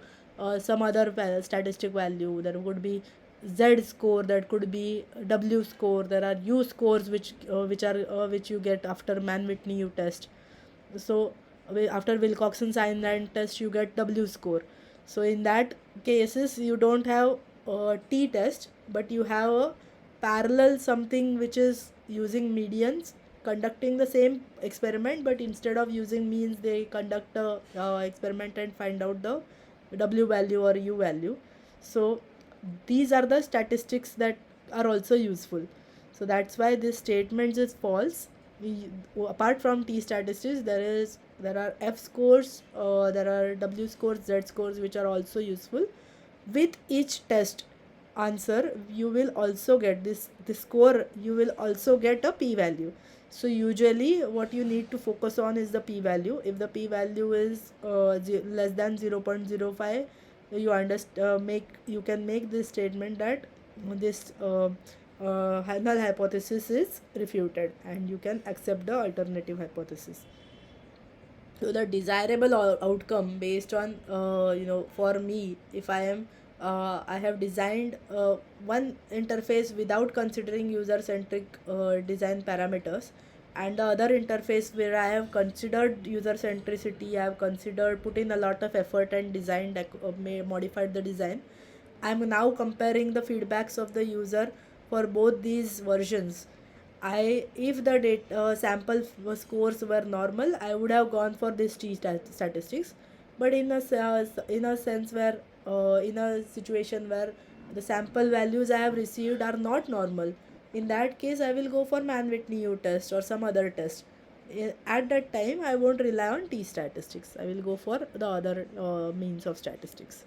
some other statistic value. There would be Z score, that could be W score. There are U scores which you get after Mann-Whitney U test. So after Wilcoxon sign rank test, you get W score. So in that cases, you don't have a t test, but you have a parallel something which is using medians, conducting the same experiment, but instead of using means, they conduct a experiment and find out the W value or U value. So these are the statistics that are also useful. So that's why this statement is false. Apart from t statistics, there are F scores, there are W scores, Z scores, which are also useful. With each test answer, you will also get this score, you will also get a p value. So usually what you need to focus on is the p value. If the p value is less than 0.05, you can make this statement that this null hypothesis is refuted, and you can accept the alternative hypothesis. So the desirable outcome based on for me, if I have designed one interface without considering user-centric design parameters, and the other interface where I have considered user centricity, I have considered, put in a lot of effort and designed, modified the design. I'm now comparing the feedbacks of the user for both these versions. If the sample scores were normal, I would have gone for this t statistics. But in a sense where in a situation where the sample values I have received are not normal, in that case I will go for Mann-Whitney U test or some other test. At that time, I won't rely on t statistics. I will go for the other means of statistics.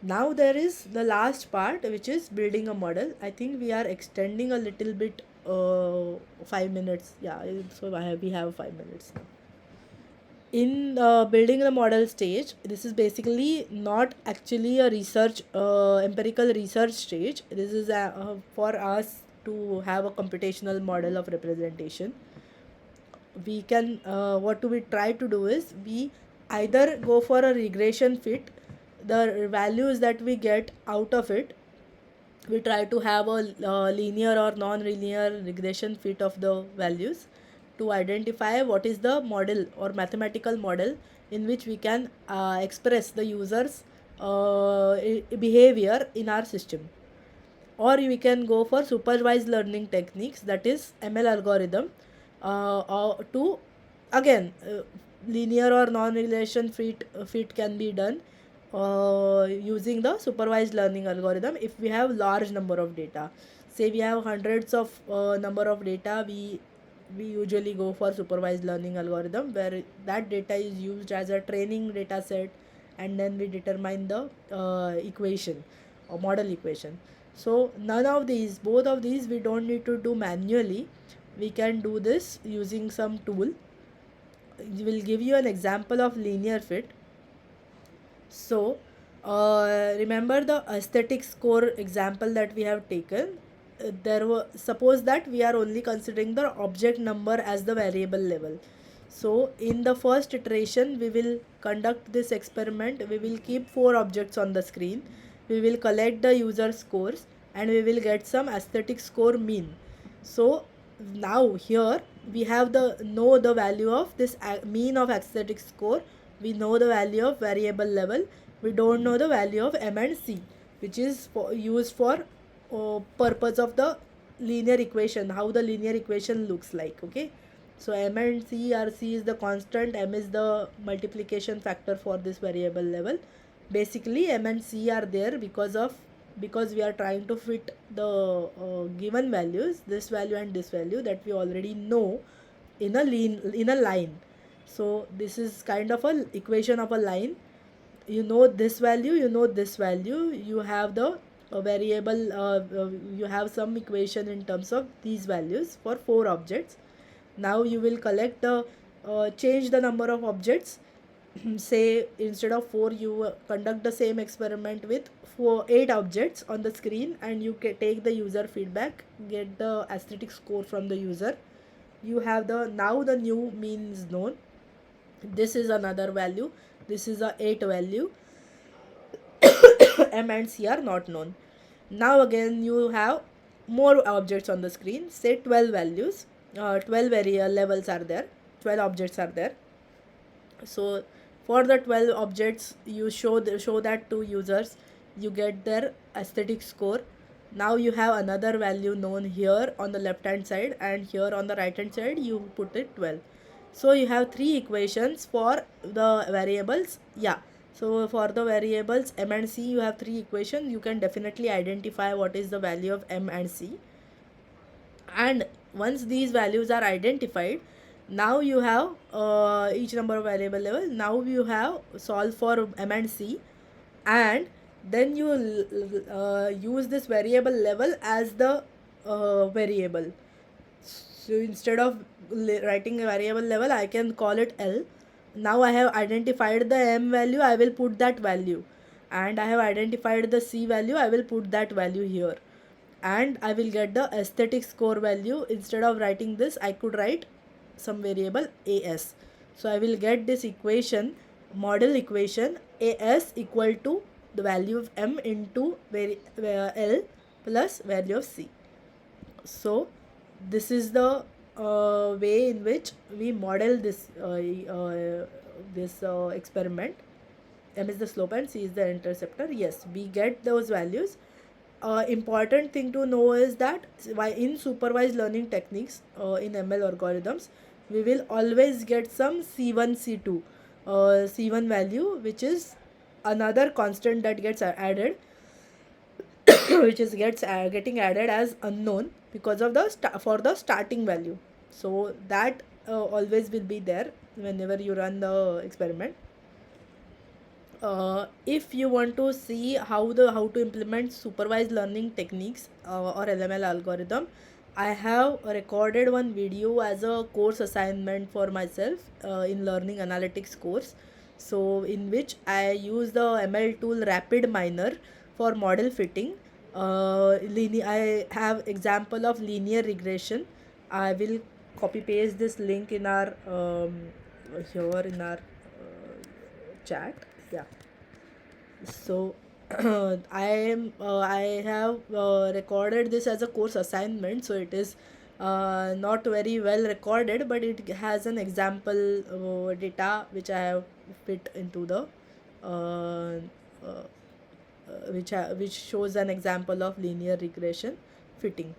Now there is the last part, which is building a model. I think we are extending a little bit, 5 minutes. Yeah, so we have 5 minutes now. In building the model stage, this is basically not actually a research, empirical research stage. This is for us to have a computational model of representation. we can what we try to do is we either go for a regression fit, the values that we get out of it, we try to have a linear or non-linear regression fit of the values to identify what is the model or mathematical model in which we can express the user's behavior in our system. Or we can go for supervised learning techniques, that is ML algorithm, to again linear or non-relation fit can be done using the supervised learning algorithm if we have large number of data. Say we have hundreds of number of data, we usually go for supervised learning algorithm where that data is used as a training data set, and then we determine the equation or model equation. So none of these, both of these we don't need to do manually, we can do this using some tool. Will give you an example of linear fit. So remember the aesthetic score example that we have taken. There were, suppose that we are only considering the object number as the variable level. So in the first iteration we will conduct this experiment, we will keep 4 objects on the screen, we will collect the user scores, and we will get some aesthetic score mean. So now here we have know the value of this mean of aesthetic score, we know the value of variable level, we don't know the value of M and C, which is used for purpose of the linear equation, how the linear equation looks like. Okay, so M and C are, C is the constant, M is the multiplication factor for this variable level. Basically M and C are there because we are trying to fit the given values, this value and this value that we already know in a line. So this is kind of a equation of a line. You know this value, you know this value, you have the variable, you have some equation in terms of these values for 4 objects. Now you will collect the change the number of objects. Say instead of 4 you conduct the same experiment with 8 objects on the screen, and you take the user feedback, get the aesthetic score from the user. You have the, now the new mean is known, this is another value, this is a 8 value, M and C are not known. Now again you have more objects on the screen, say 12 values, 12 levels are there, 12 objects are there. So for the 12 objects you show that to users, you get their aesthetic score. Now you have another value known here on the left hand side, and here on the right hand side you put it 12. So you have 3 equations for the variables. Yeah, so for the variables M and C you have 3 equations, you can definitely identify what is the value of M and C. And once these values are identified, now you have each number of variable level, now you have solve for M and C, and then you use this variable level as the variable. So instead of writing a variable level, I can call it L. Now I have identified the M value, I will put that value, and I have identified the C value, I will put that value here, and I will get the aesthetic score value. Instead of writing this, I could write some variable AS. So I will get this equation, model equation, AS equal to the value of M into L plus value of C. So this is the way in which we model this experiment. M is the slope and C is the interceptor. Yes, we get those values. Important thing to know is that why in supervised learning techniques in ML algorithms, we will always get some C1 C2 C1 value, which is another constant that gets added which is getting added as unknown because of the for the starting value. So that always will be there whenever you run the experiment. If you want to see how to implement supervised learning techniques or LML algorithm, I have recorded one video as a course assignment for myself in learning analytics course. So in which I use the ML tool RapidMiner for model fitting. I have example of linear regression. I will copy paste this link in our here in our chat. Yeah. So I have recorded this as a course assignment, so it is not very well recorded, but it has an example data which I have fit into the uh, uh, which shows an example of linear regression fitting.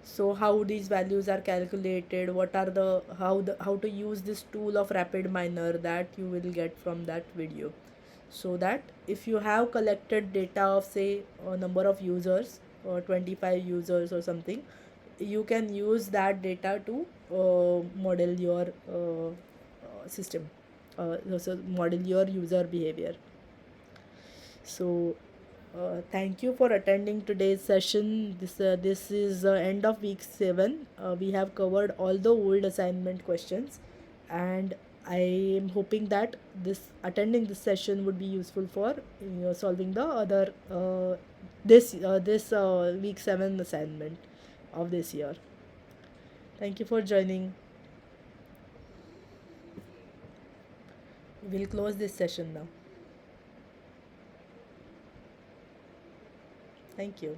So how these values are calculated, what are the how to use this tool of RapidMiner, that you will get from that video. So that if you have collected data of say a number of users or 25 users or something, you can use that data to model your system, so model your user behavior. So thank you for attending today's session. This is end of week 7. We have covered all the old assignment questions, and I am hoping that this attending this session would be useful for solving the other this week 7 assignment of this year. Thank you for joining. We'll close this session now. Thank you.